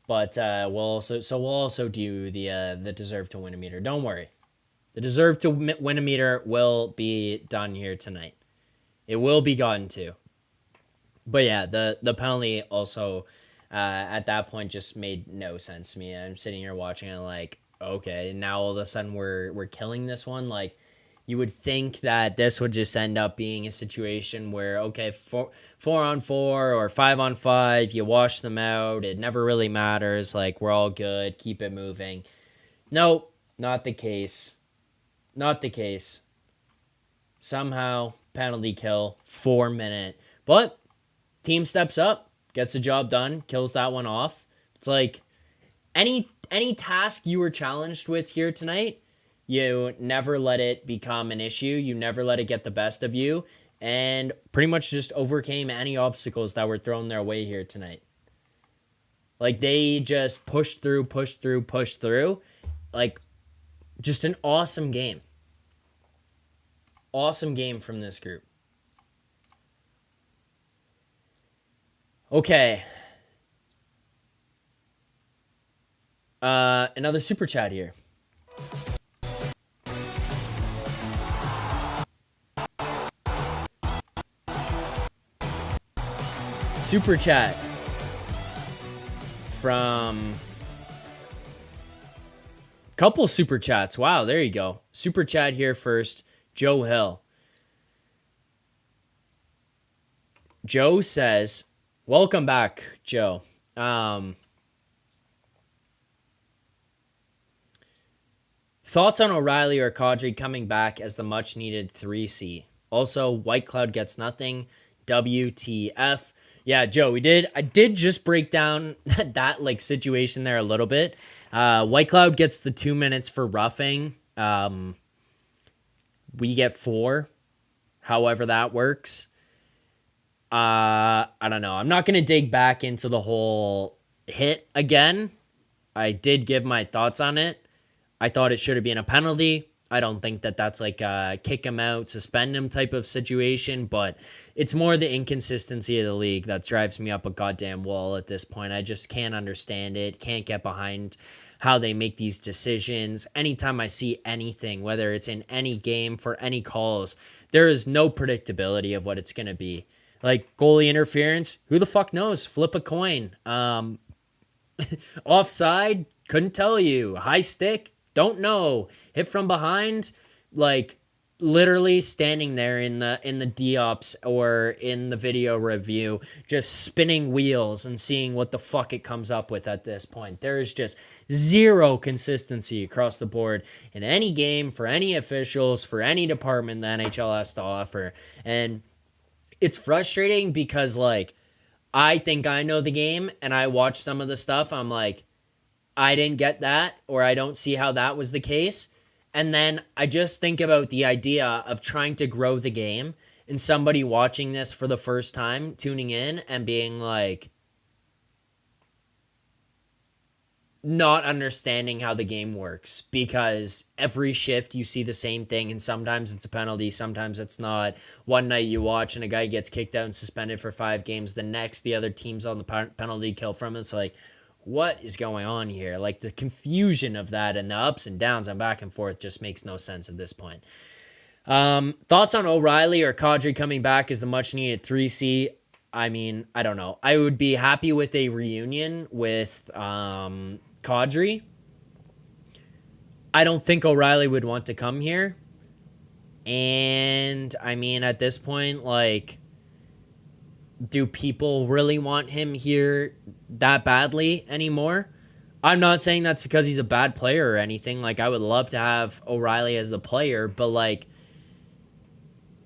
But we'll also do the deserve to win a meter. Don't worry. The deserve to win a meter will be done here tonight. It will be gotten to. But yeah, the penalty also at that point just made no sense to me. I'm sitting here watching it like, okay, now all of a sudden we're killing this one. Like, you would think that this would just end up being a situation where, okay, 4-on-4 or 5-on-5, you wash them out. It never really matters. Like, we're all good. Keep it moving. Nope, not the case. Not the case. Somehow, penalty kill, 4 minute. But team steps up, gets the job done, kills that one off. It's like any task you were challenged with here tonight, you never let it become an issue. You never let it get the best of you, and pretty much just overcame any obstacles that were thrown their way here tonight. Like, they just pushed through. Like, just an awesome game. Awesome game from this group. Okay. Another super chat here. Super chat from couple super chats. Wow, there you go. Super chat here first. Joe Hill. Joe says, welcome back, Joe. Thoughts on O'Reilly or Kadri coming back as the much needed 3C? Also, White Cloud gets nothing. WTF. Yeah, Joe, I did just break down that like situation there a little bit. White Cloud gets the 2 minutes for roughing. We get 4. However that works. I don't know. I'm not going to dig back into the whole hit again. I did give my thoughts on it. I thought it should have been a penalty. I don't think that that's like a kick him out, suspend him type of situation, but it's more the inconsistency of the league that drives me up a goddamn wall at this point. I just can't understand it, can't get behind how they make these decisions. Anytime I see anything, whether it's in any game for any calls, there is no predictability of what it's going to be. Like goalie interference, who the fuck knows? Flip a coin. Offside, couldn't tell you. High stick, don't know. Hit from behind, like literally standing there in the D-ops or in the video review, just spinning wheels and seeing what the fuck it comes up with at this point. There is just zero consistency across the board in any game, for any officials, for any department the NHL has to offer. And it's frustrating because, like, I think I know the game and I watch some of the stuff. I'm like, I didn't get that, or I don't see how that was the case. And then I just think about the idea of trying to grow the game and somebody watching this for the first time, tuning in and being like, not understanding how the game works, because every shift you see the same thing, and sometimes it's a penalty, sometimes it's not. One night you watch and a guy gets kicked out and suspended for 5 games, the next the other team's on the penalty kill from it. It's like, what is going on here? Like, the confusion of that and the ups and downs and back and forth just makes no sense at this point. Thoughts on O'Reilly or Kadri coming back as the much needed 3C? I mean, I don't know. I would be happy with a reunion with Kadri. I don't think O'Reilly would want to come here. And I mean, at this point, like, do people really want him here that badly anymore? I'm not saying that's because he's a bad player or anything. Like, I would love to have O'Reilly as the player, but like,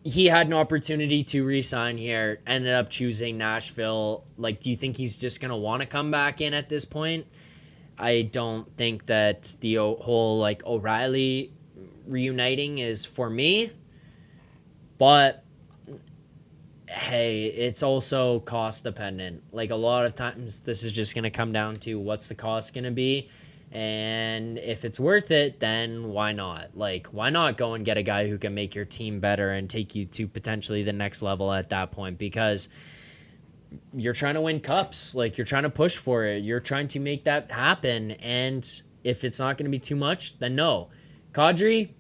he had an opportunity to re-sign here, ended up choosing Nashville. Like, do you think he's just going to want to come back in at this point? I don't think that the whole, like, O'Reilly reuniting is for me. But, hey, it's also cost dependent. Like, a lot of times this is just going to come down to what's the cost going to be. And if it's worth it, then why not? Like, why not go and get a guy who can make your team better and take you to potentially the next level at that point? Because you're trying to win cups. Like, you're trying to push for it. You're trying to make that happen. And if it's not going to be too much, then no. Kadri,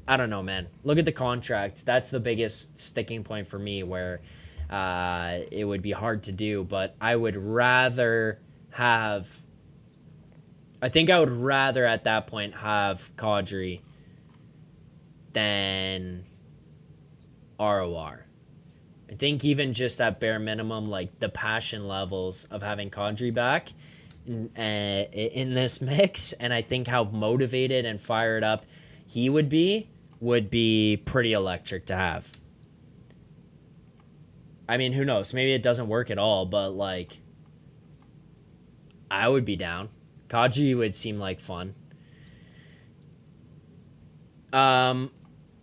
I don't know, man. Look at the contract. That's the biggest sticking point for me, where it would be hard to do. But I would rather have... I think I would rather at that point have Kadri than ROR. I think even just that bare minimum, like the passion levels of having Kadri back in this mix, and I think how motivated and fired up he would be pretty electric to have. I mean, who knows? Maybe it doesn't work at all, but like, I would be down. Kadri would seem like fun.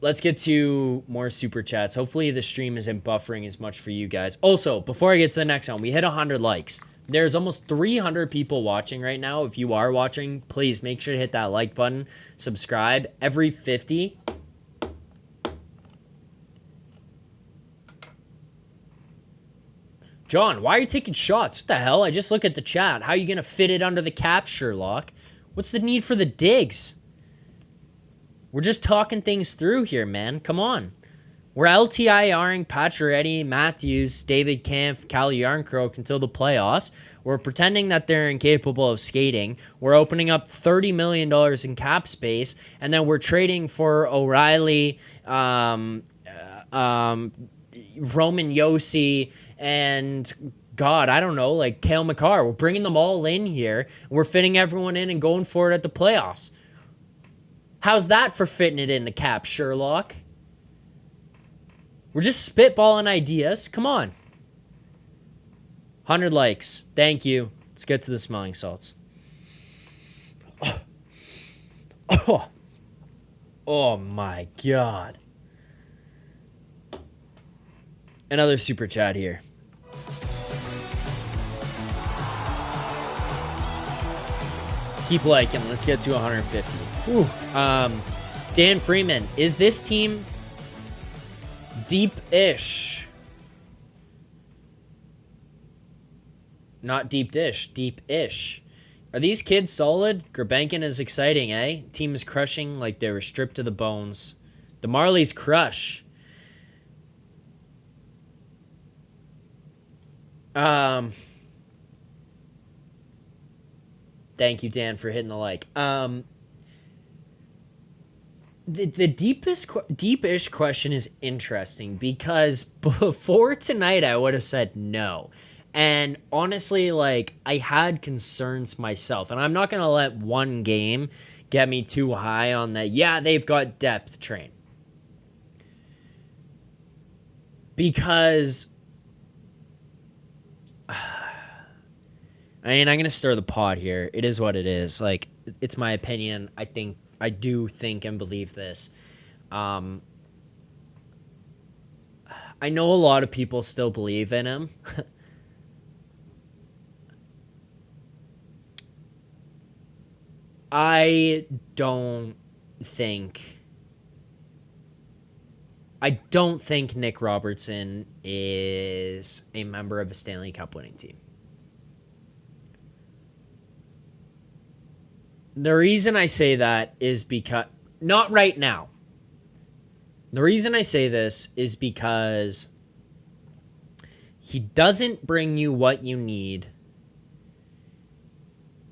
Let's get to more super chats. Hopefully the stream isn't buffering as much for you guys. Also, before I get to the next one, we hit 100 likes. There's almost 300 people watching right now. If you are watching, please make sure to hit that like button. Subscribe. Every 50... John, why are you taking shots? What the hell? I just look at the chat. How are you going to fit it under the cap, Sherlock? What's the need for the digs? We're just talking things through here, man. Come on. We're LTIRing Pacioretty, Matthews, David Kampf, Cal Yarncroke until the playoffs. We're pretending that they're incapable of skating. We're opening up $30 million in cap space. And then we're trading for O'Reilly, Roman Josi, and God, I don't know, like Cale Makar. We're bringing them all in here. We're fitting everyone in and going for it at the playoffs. How's that for fitting it in the cap, Sherlock? We're just spitballing ideas. Come on. 100 likes. Thank you. Let's get to the smelling salts. Oh my God. Another super chat here. Keep liking. Let's get to 150. Ooh. Dan Freeman, is this team deep-ish? Not deep dish, deep-ish. Are these kids solid? Grabenkin is exciting, eh? Team is crushing like they were stripped to the bones. The Marlies crush. Thank you, Dan, for hitting the like. The deep-ish question is interesting, because before tonight I would have said no. And honestly, like, I had concerns myself. And I'm not going to let one game get me too high on that. Yeah, they've got depth train. Because... I mean, I'm going to stir the pot here. It is what it is. Like, it's my opinion. I do think and believe this. I know a lot of people still believe in him. I don't think I don't think Nick Robertson is a member of a Stanley Cup winning team. The reason I say that is because not right now. The reason I say this is because he doesn't bring you what you need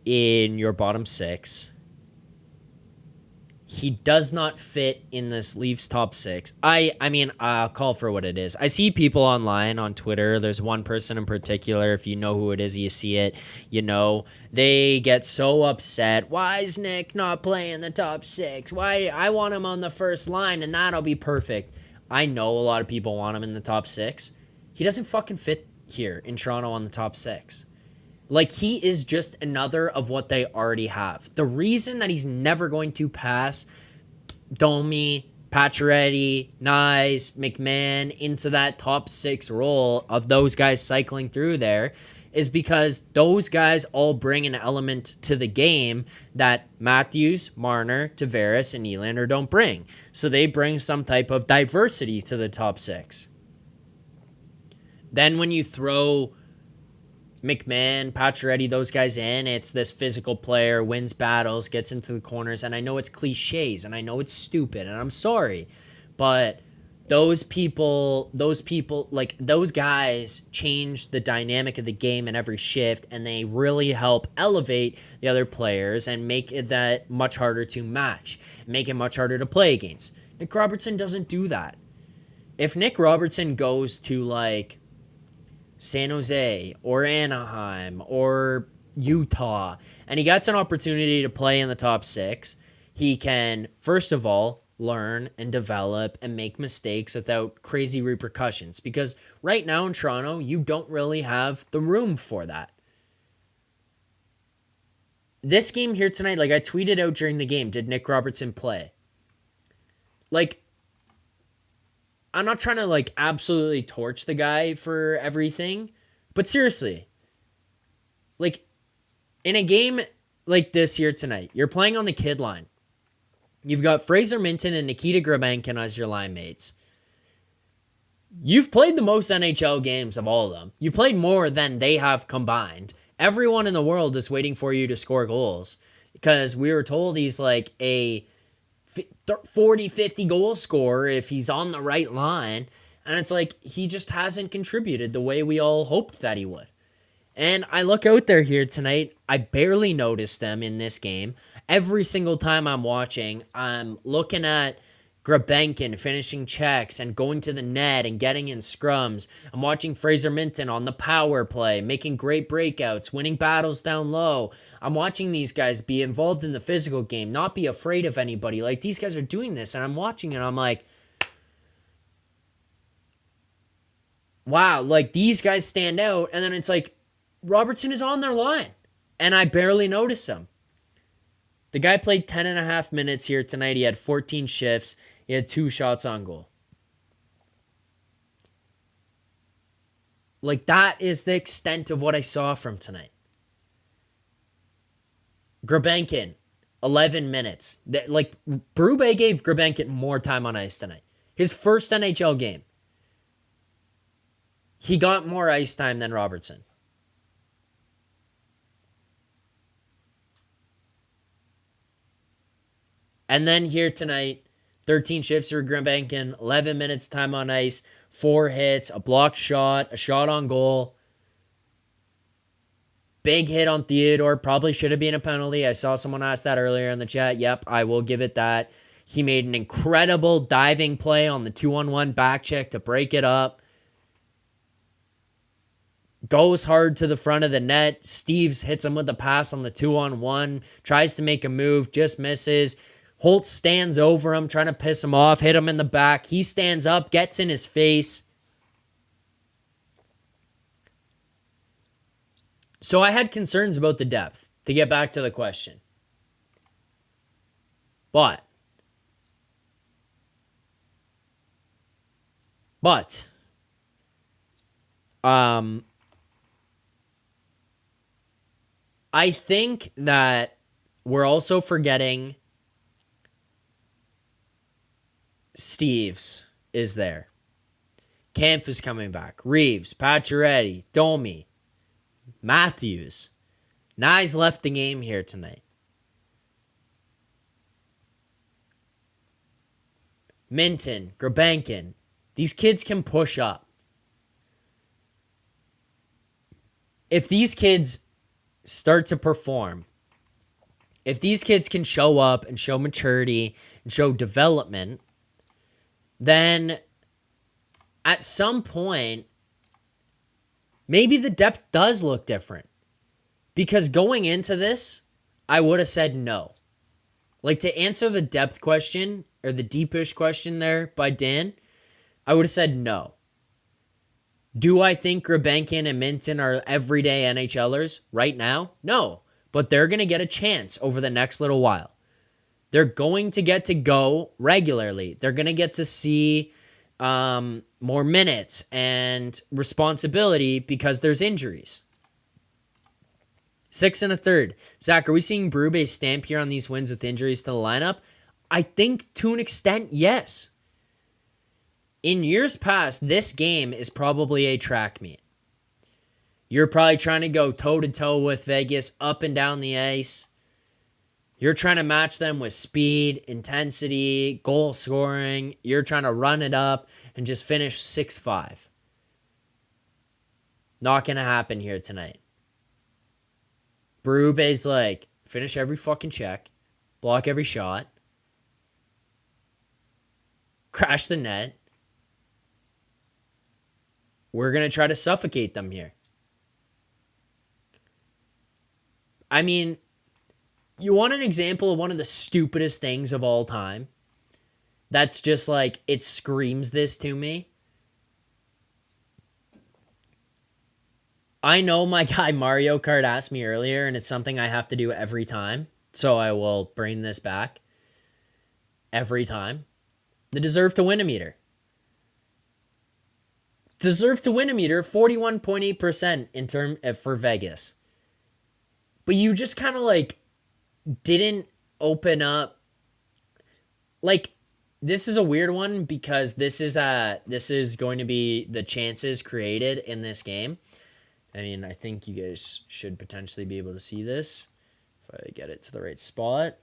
in your bottom six. He does not fit in this Leafs top six. I mean, I'll call for what it is. I see people online on Twitter. There's one person in particular. If you know who it is, you see it. You know, they get so upset. Why is Nick not playing the top six? Why? I want him on the first line, and that'll be perfect. I know a lot of people want him in the top six. He doesn't fucking fit here in Toronto on the top six. Like, he is just another of what they already have. The reason that he's never going to pass Domi, Pacioretty, Knies, McMahon into that top six role of those guys cycling through there is because those guys all bring an element to the game that Matthews, Marner, Tavares, and Nylander don't bring. So they bring some type of diversity to the top six. Then when you throw McMahon, Pacioretty, those guys in, it's this physical player, wins battles, gets into the corners, and I know it's cliches, and I know it's stupid, and I'm sorry, but those guys change the dynamic of the game in every shift, and they really help elevate the other players and make it that much harder to match, make it much harder to play against. Nick Robertson doesn't do that. If Nick Robertson goes to, like, San Jose or Anaheim or Utah, and he gets an opportunity to play in the top six, he can, first of all, learn and develop and make mistakes without crazy repercussions. Because right now in Toronto, you don't really have the room for that. This game here tonight, like I tweeted out during the game, did Nick Robertson play? Like, I'm not trying to, like, absolutely torch the guy for everything, but seriously, like, in a game like this here tonight, you're playing on the kid line. You've got Fraser Minton and Nikita Grabenkin as your line mates. You've played the most NHL games of all of them. You've played more than they have combined. Everyone in the world is waiting for you to score goals because we were told he's like a 40, 50 goal scorer if he's on the right line. And it's like, he just hasn't contributed the way we all hoped that he would. And I look out there here tonight, I barely noticed them in this game. Every single time I'm watching, I'm looking at Grabenkin finishing checks and going to the net and getting in scrums. I'm watching Fraser Minton on the power play, making great breakouts, winning battles down low. I'm watching these guys be involved in the physical game, not be afraid of anybody. Like, these guys are doing this, and I'm watching it, and I'm like, wow, like, these guys stand out. And then it's like, Robertson is on their line, and I barely notice him. The guy played 10 and a half minutes here tonight. He had 14 shifts. He had 2 shots on goal. Like, that is the extent of what I saw from tonight. Grabenkin, 11 minutes. Like, Berube gave Grabenkin more time on ice tonight. His first NHL game. He got more ice time than Robertson. And then here tonight, 13 shifts for Grabenkin, 11 minutes time on ice, 4 hits, a blocked shot, a shot on goal. Big hit on Theodore, probably should have been a penalty. I saw someone ask that earlier in the chat. Yep, I will give it that. He made an incredible diving play on the 2-on-1 back check to break it up. Goes hard to the front of the net. Steves hits him with a pass on the 2-on-1, tries to make a move, just misses. Holtz stands over him, trying to piss him off, hit him in the back. He stands up, gets in his face. So I had concerns about the depth, to get back to the question. But I think that we're also forgetting Steves is there. Kampf is coming back. Reeves, Pacioretty, Domi, Matthews. Knies left the game here tonight. Minton, Grabenkin. These kids can push up. If these kids start to perform, if these kids can show up and show maturity and show development, then at some point, maybe the depth does look different. Because going into this, I would have said no. Like, to answer the depth question, or the deepish question there by Dan, I would have said no. Do I think Grabenkin and Minton are everyday NHLers right now? No. But they're going to get a chance over the next little while. They're going to get to go regularly. They're going to get to see more minutes and responsibility because there's injuries. 6 1/3. Zack, are we seeing Berube's stamp here on these wins with injuries to the lineup? I think to an extent, yes. In years past, this game is probably a track meet. You're probably trying to go toe-to-toe with Vegas up and down the ice. You're trying to match them with speed, intensity, goal scoring. You're trying to run it up and just finish 6-5. Not going to happen here tonight. Berube's like, finish every fucking check, block every shot, crash the net. We're going to try to suffocate them here. I mean, you want an example of one of the stupidest things of all time? That's just like, it screams this to me. I know my guy Mario Kart asked me earlier, and it's something I have to do every time. So I will bring this back every time. The deserve to win a meter. Deserve to win a meter, 41.8% in term for Vegas. But you just kind of like didn't open up. Like, this is a weird one because this is going to be the chances created in this game. I mean, I think you guys should potentially be able to see this if I get it to the right spot.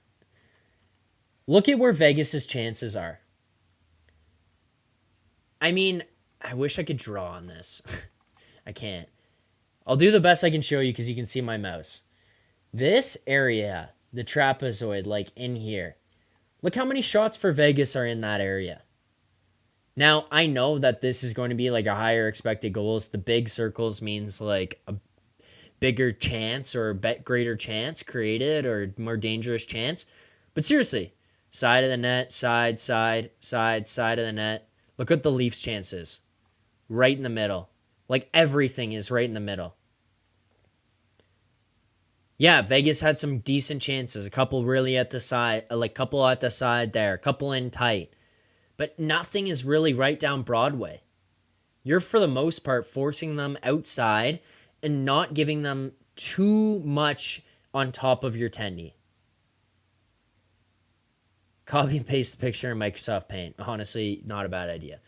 Look at where Vegas's chances are. I mean, I wish I could draw on this. I can't. I'll do the best I can show you because you can see my mouse. This area, the trapezoid, like in here. Look how many shots for Vegas are in that area. Now, I know that this is going to be like a higher expected goals. The big circles means like a bigger chance or a greater chance created or more dangerous chance. But seriously, side of the net, side of the net. Look at the Leafs' chances. Right in the middle. Like everything is right in the middle. Yeah, Vegas had some decent chances. A couple really at the side, like couple at the side there, a couple in tight. But nothing is really right down Broadway. You're, for the most part, forcing them outside and not giving them too much on top of your tendy. Copy and paste the picture in Microsoft Paint. Honestly, not a bad idea.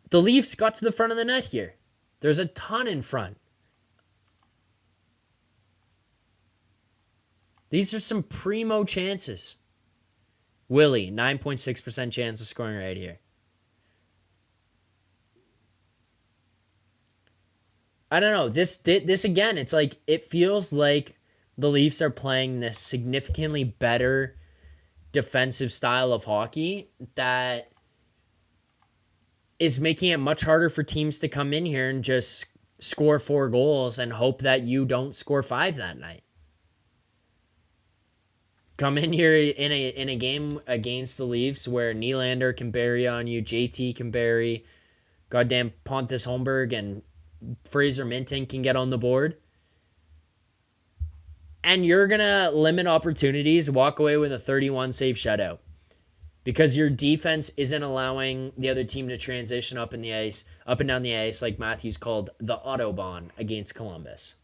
The Leafs got to the front of the net here. There's a ton in front. These are some primo chances. Willie, 9.6% chance of scoring right here. I don't know. This again, it's like, it feels like the Leafs are playing this significantly better defensive style of hockey that is making it much harder for teams to come in here and just score 4 goals and hope that you don't score 5 that night. Come in here in a game against the Leafs where Nylander can bury on you, JT can bury, goddamn Pontus Holmberg and Fraser Minton can get on the board. And you're going to limit opportunities, walk away with a 31 save shutout. Because your defense isn't allowing the other team to transition up and down the ice, like Matthews called the Autobahn against Columbus.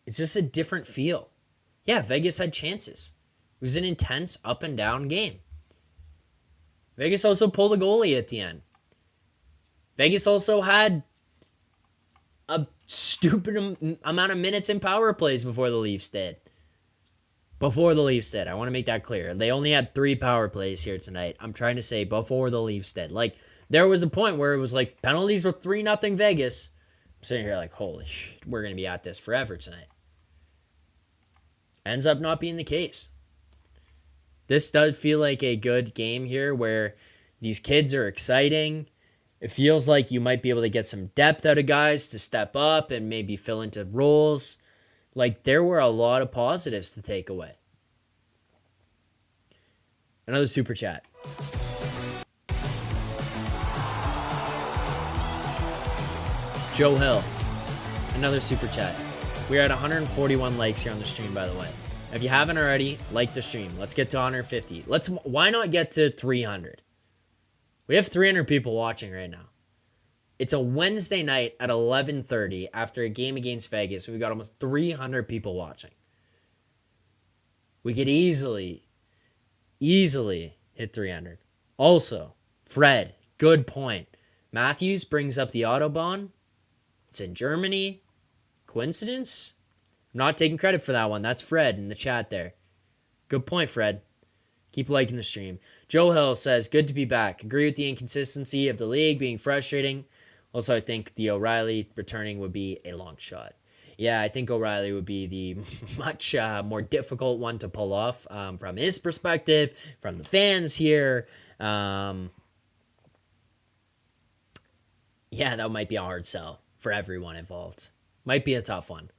It's just a different feel. Yeah, Vegas had chances. It was an intense up and down game. Vegas also pulled a goalie at the end. Vegas also had a stupid amount of minutes in power plays before the Leafs did. I want to make that clear. They only had 3 power plays here tonight. I'm trying to say before the Leafs did. Like, there was a point where it was like penalties were 3-0 Vegas. I'm sitting here like, holy shit, we're going to be at this forever tonight. Ends up not being the case. This does feel like a good game here where these kids are exciting. It feels like you might be able to get some depth out of guys to step up and maybe fill into roles. Like, there were a lot of positives to take away. Another super chat. Joe Hill. Another super chat. We're at 141 likes here on the stream, by the way. If you haven't already, like the stream. Let's get to 150. Why not get to 300? We have 300 people watching right now. It's a Wednesday night at 11:30 after a game against Vegas. We've got almost 300 people watching. We could easily hit 300. Also, Fred, good point. Matthews brings up the Autobahn. It's in Germany. Coincidence? I'm not taking credit for that one. That's Fred in the chat there. Good point, Fred. Keep liking the stream. Joe Hill says, good to be back. Agree with the inconsistency of the league being frustrating. Also, I think the O'Reilly returning would be a long shot. Yeah, I think O'Reilly would be the much more difficult one to pull off from his perspective, from the fans here. Yeah, that might be a hard sell for everyone involved. Might be a tough one.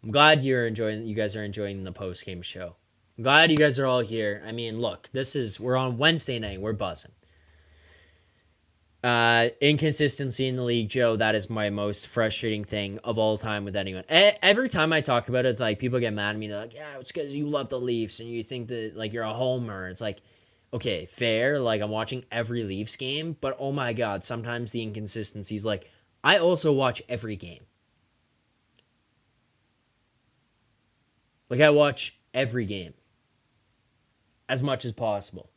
I'm glad you guys are enjoying the post-game show. I'm glad you guys are all here. I mean, look, we're on Wednesday night. We're buzzing. Inconsistency in the league, Joe, that is my most frustrating thing of all time with anyone. Every time I talk about it, it's like people get mad at me. They're like, yeah, it's because you love the Leafs and you think that like you're a homer. It's like, okay, fair. Like, I'm watching every Leafs game, but oh my God, sometimes the inconsistency is like, I also watch every game. Like, I watch every game as much as possible.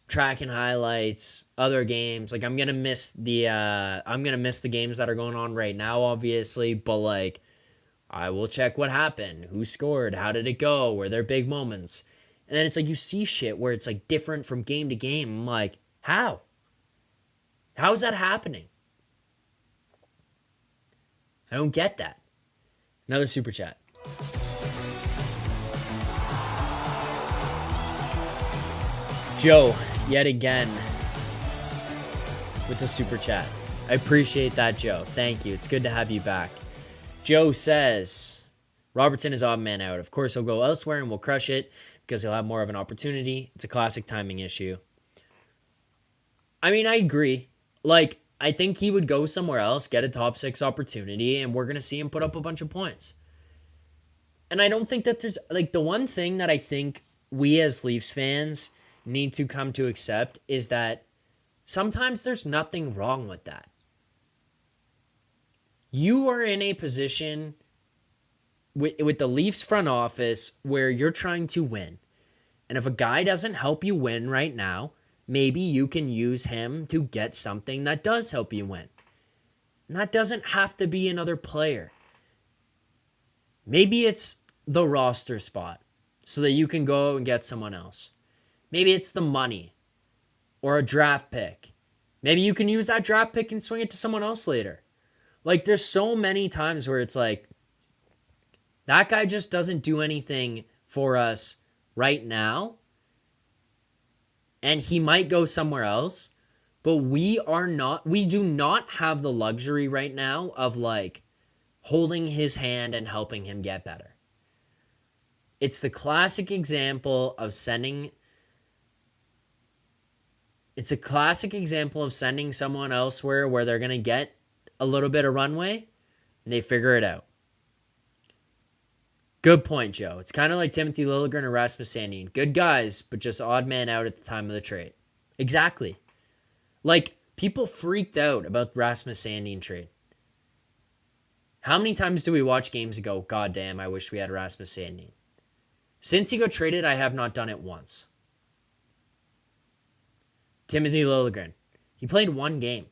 Tracking highlights, other games. Like, I'm gonna miss the games that are going on right now, obviously, but like, I will check what happened, who scored, how did it go, were there big moments, and then it's like you see shit where it's like different from game to game. I'm like, how is that happening? I don't get that. Another super chat. Joe, yet again, with the super chat. I appreciate that, Joe. Thank you. It's good to have you back. Joe says, Robertson is odd man out. Of course, he'll go elsewhere and we'll crush it because he'll have more of an opportunity. It's a classic timing issue. I mean, I agree. Like, I think he would go somewhere else, get a top 6 opportunity, and we're going to see him put up a bunch of points. And I don't think that there's, like, the one thing that I think we as Leafs fans need to come to accept is that sometimes there's nothing wrong with that. You are in a position with the Leafs front office where you're trying to win. And if a guy doesn't help you win right now, maybe you can use him to get something that does help you win. And that doesn't have to be another player. Maybe it's the roster spot so that you can go and get someone else. Maybe it's the money or a draft pick. Maybe you can use that draft pick and swing it to someone else later. Like, there's so many times where it's like, that guy just doesn't do anything for us right now. And he might go somewhere else. But we do not have the luxury right now of like holding his hand and helping him get better. It's the classic example of sending someone elsewhere where they're going to get a little bit of runway and they figure it out. Good point, Joe. It's kind of like Timothy Liljegren or Rasmus Sandin. Good guys, but just odd man out at the time of the trade. Exactly. Like, people freaked out about the Rasmus Sandin trade. How many times do we watch games and go, God damn, I wish we had Rasmus Sandin? Since he got traded, I have not done it once. Timothy Liljegren. He played one game.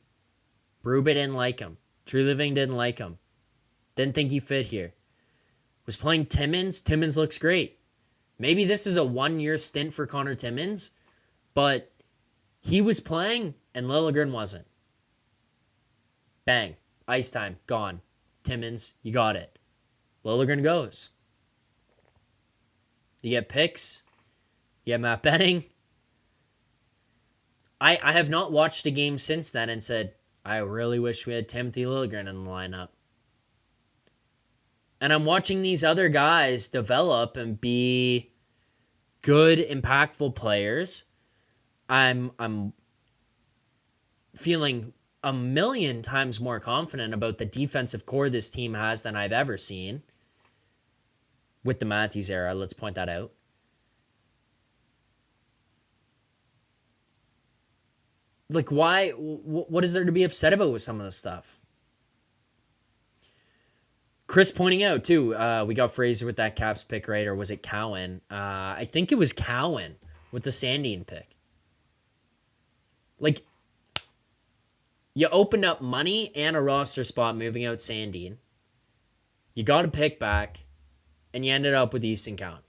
Berube didn't like him. True Living didn't like him. Didn't think he fit here. Was playing Timmins. Timmins looks great. Maybe this is a 1-year stint for Connor Timmins, but he was playing and Liljegren wasn't. Bang. Ice time. Gone. Timmins, you got it. Liljegren goes. You get picks. You get Matt Benning. I have not watched a game since then and said, I really wish we had Timothy Liljegren in the lineup. And I'm watching these other guys develop and be good, impactful players. I'm feeling a million times more confident about the defensive core this team has than I've ever seen. With the Matthews era, let's point that out. Like, why? What is there to be upset about with some of this stuff? Chris pointing out, too, we got Fraser with that Caps pick, right? Or was it Cowan? I think it was Cowan with the Sandin pick. Like, you opened up money and a roster spot moving out Sandin. You got a pick back, and you ended up with Easton Cowan.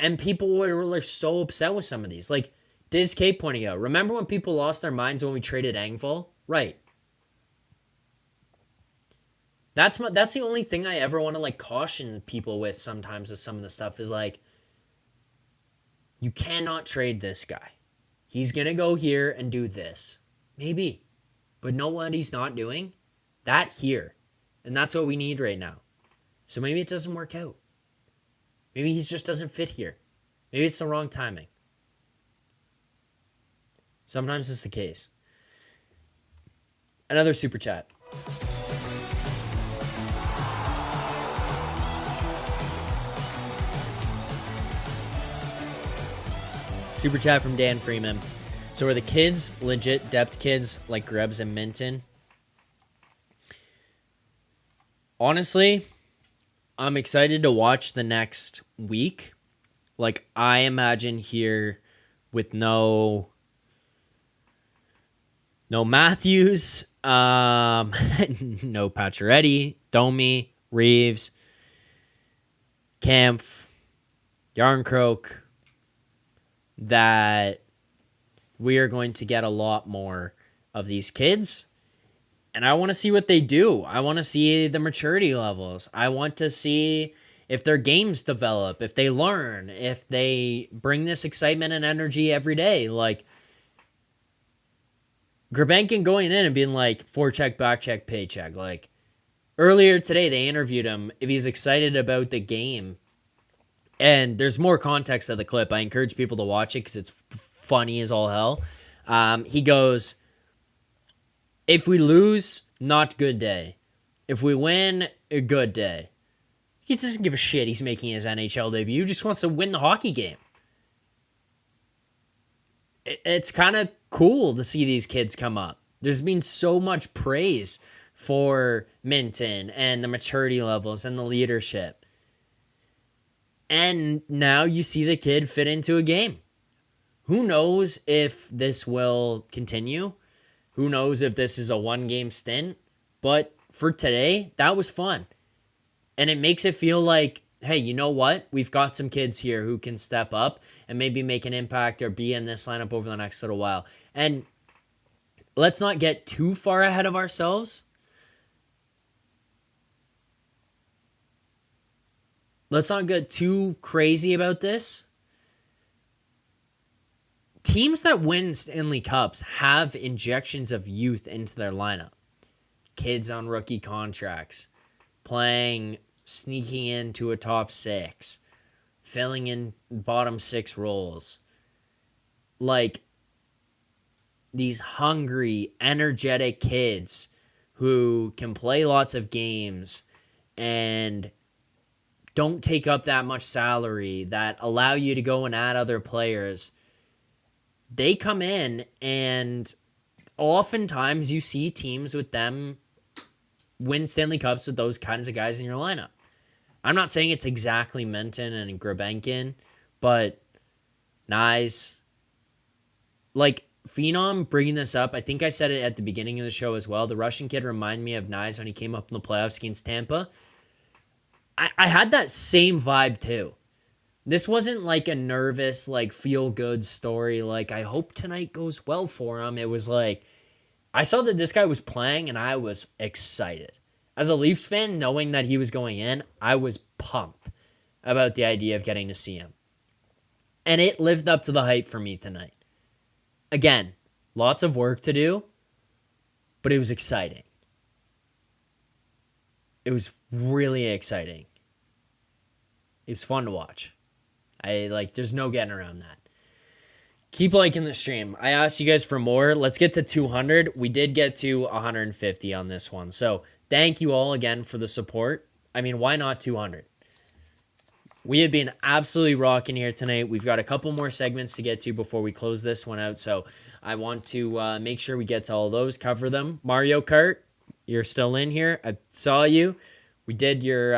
And people were so upset with some of these. Like, Diz K pointing out, remember when people lost their minds when we traded Engvall? Right. That's the only thing I ever want to, like, caution people with sometimes with some of the stuff is, like, you cannot trade this guy. He's going to go here and do this. Maybe. But know what he's not doing? That here. And that's what we need right now. So maybe it doesn't work out. Maybe he just doesn't fit here. Maybe it's the wrong timing. Sometimes it's the case. Another super chat. Super chat from Dan Freeman. So are the kids legit depth kids like Grebs and Minton? Honestly, I'm excited to watch the next week. Like, I imagine here with no Matthews, no Pacioretty, Domi, Reeves, Kampf, Yarncroke, that we are going to get a lot more of these kids. And I want to see what they do. I want to see the maturity levels. I want to see if their games develop, if they learn, if they bring this excitement and energy every day. Like, Grabenkin going in and being like, forecheck, backcheck, paycheck. Like, earlier today, they interviewed him if he's excited about the game. And there's more context of the clip. I encourage people to watch it because it's funny as all hell. He goes, if we lose, not good day. If we win, a good day. He doesn't give a shit he's making his NHL debut. He just wants to win the hockey game. It's kind of cool to see these kids come up. There's been so much praise for Minton and the maturity levels and the leadership. And now you see the kid fit into a game. Who knows if this will continue? Who knows if this is a one-game stint? But for today, that was fun. And it makes it feel like, hey, you know what? We've got some kids here who can step up and maybe make an impact or be in this lineup over the next little while. And let's not get too far ahead of ourselves. Let's not get too crazy about this. Teams that win Stanley Cups have injections of youth into their lineup. Kids on rookie contracts, sneaking into a top six, filling in bottom six roles. Like, these hungry, energetic kids who can play lots of games and don't take up that much salary, that allow you to go and add other players. They come in and oftentimes you see teams with them win Stanley Cups with those kinds of guys in your lineup. I'm not saying it's exactly Menton and Grabenkin, but Knies, like Phenom bringing this up, I think I said it at the beginning of the show as well. The Russian kid reminded me of Knies when he came up in the playoffs against Tampa. I had that same vibe too. This wasn't like a nervous, like feel-good story. Like, I hope tonight goes well for him. It was like, I saw that this guy was playing and I was excited. As a Leafs fan, knowing that he was going in, I was pumped about the idea of getting to see him. And it lived up to the hype for me tonight. Again, lots of work to do, but it was exciting. It was really exciting. It was fun to watch. There's no getting around that. Keep liking the stream. I asked you guys for more. Let's get to 200. We did get to 150 on this one. So thank you all again for the support. I mean, why not 200? We have been absolutely rocking here tonight. We've got a couple more segments to get to before we close this one out. So I want to make sure we get to all those, cover them. Mario Kart, you're still in here. I saw you. We did your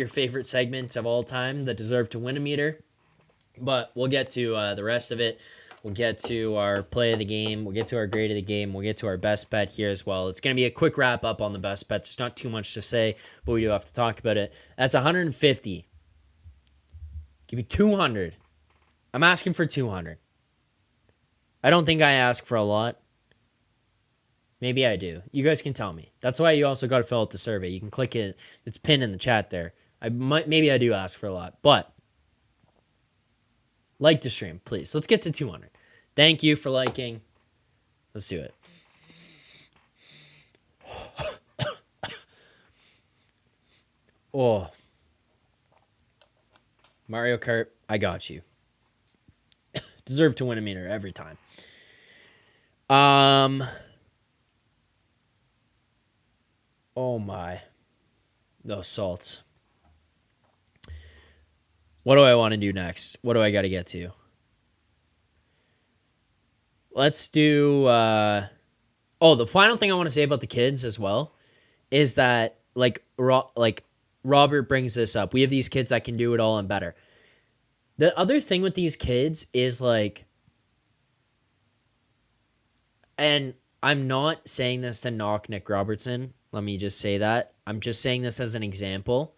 favorite segments of all time, the Deserve to Win a meter. But we'll get to the rest of it. We'll get to our play of the game. We'll get to our grade of the game. We'll get to our best bet here as well. It's going to be a quick wrap up on the best bet. There's not too much to say, but we do have to talk about it. That's 150. Give me 200. I'm asking for 200. I don't think I ask for a lot. Maybe I do. You guys can tell me. That's why you also got to fill out the survey. You can click it. It's pinned in the chat there. Maybe I do ask for a lot, but like the stream, please. Let's get to 200. Thank you for liking. Let's do it. Oh. Mario Kart, I got you. Deserve to win a meter every time. Oh my. Those salts. What do I want to do next? What do I got to get to? Let's do... the final thing I want to say about the kids as well is that, Robert brings this up. We have these kids that can do it all and better. The other thing with these kids is, and I'm not saying this to knock Nick Robertson. Let me just say that. I'm just saying this as an example.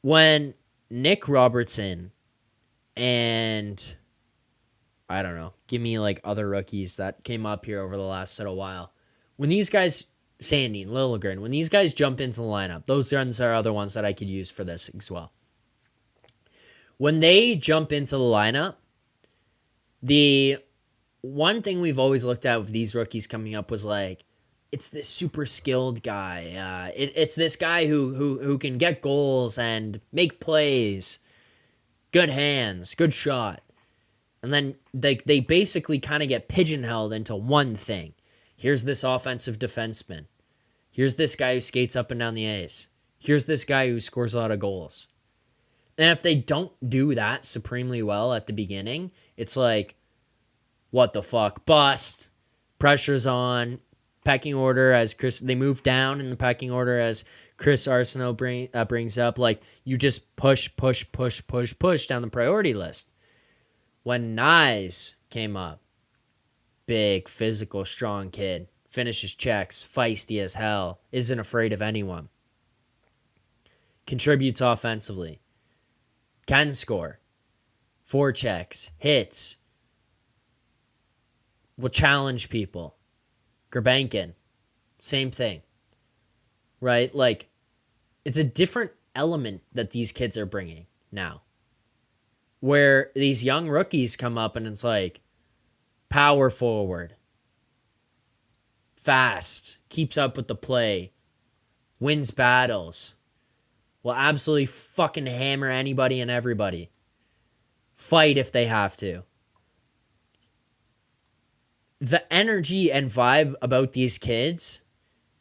When Nick Robertson and, I don't know, give me other rookies that came up here over the last little while. When these guys, Sandy, Liljegren, when these guys jump into the lineup, those ones are other ones that I could use for this as well. When they jump into the lineup, the one thing we've always looked at with these rookies coming up was it's this super skilled guy. It's this guy who can get goals and make plays, good hands, good shot. And then they basically kind of get pigeonholed into one thing. Here's this offensive defenseman. Here's this guy who skates up and down the ice. Here's this guy who scores a lot of goals. And if they don't do that supremely well at the beginning, it's what the fuck? Bust. Pressure's on. Pecking order as Chris, they move down in the pecking order as Chris Arsenault brings up. You just push down the priority list. When Knies came up, big, physical, strong kid, finishes checks, feisty as hell, isn't afraid of anyone, contributes offensively, can score, forechecks, hits, will challenge people. Grabenkin, same thing, right? It's a different element that these kids are bringing now, where these young rookies come up and it's power forward, fast, keeps up with the play, wins battles, will absolutely fucking hammer anybody and everybody, fight if they have to. The energy and vibe about these kids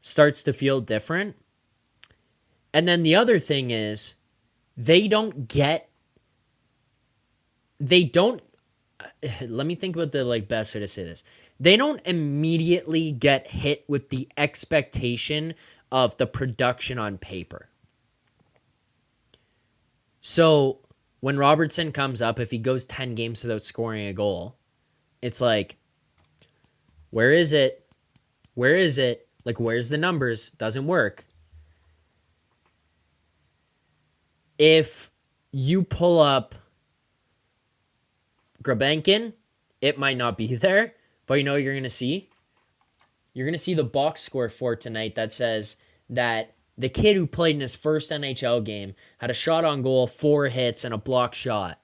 starts to feel different. And then the other thing is let me think about the best way to say this. they don't immediately get hit with the expectation of the production on paper. So when Robertson comes up, if he goes 10 games without scoring a goal, it's like, where is it? Where is it? Like, where's the numbers? Doesn't work. If you pull up Grabenkin, it might not be there, but you know what you're going to see? You're going to see the box score for tonight that says that the kid who played in his first NHL game had a shot on goal, 4 hits, and a block shot.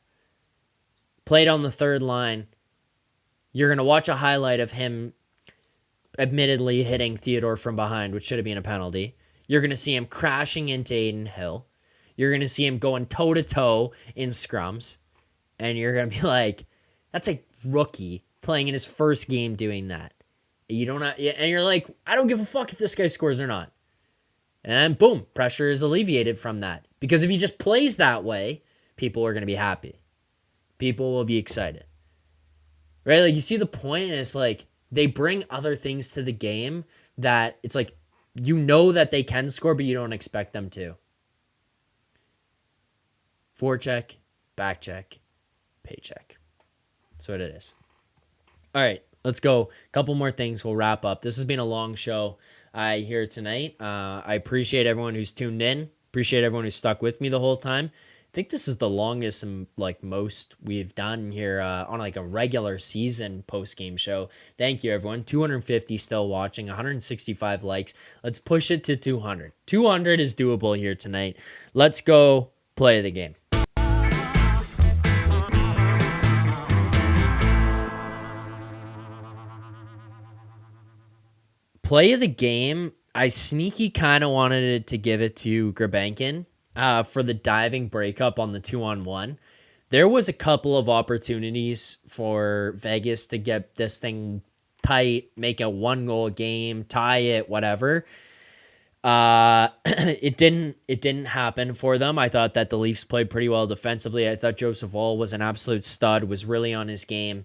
Played on the third line. You're going to watch a highlight of him admittedly hitting Theodore from behind, which should have been a penalty. You're going to see him crashing into Aiden Hill. You're going to see him going toe-to-toe in scrums. And you're going to be like, that's a rookie playing in his first game doing that. You don't have, and you're like, I don't give a fuck if this guy scores or not. And boom, pressure is alleviated from that. Because if he just plays that way, people are going to be happy. People will be excited. Right? Like, you see the point, and it's like, they bring other things to the game that it's like, you know that they can score, but you don't expect them to. Forecheck, back check, paycheck. That's what it is. All right, let's go. A couple more things. We'll wrap up. This has been a long show here tonight. I appreciate everyone who's tuned in. Appreciate everyone who's stuck with me the whole time. I think this is the longest and like most we've done here on like a regular season post-game show. Thank you, everyone. 250 still watching, 165 likes. Let's push it to 200. 200 is doable here tonight. Let's go play the game. Play of the game, I sneaky kind of wanted it to give it to Grabenkin for the diving breakup on the 2-on-1. There was a couple of opportunities for Vegas to get this thing tight, make a 1-goal game, tie it, whatever. It didn't happen for them. I thought that the Leafs played pretty well defensively. I thought Joseph Woll was an absolute stud, was really on his game.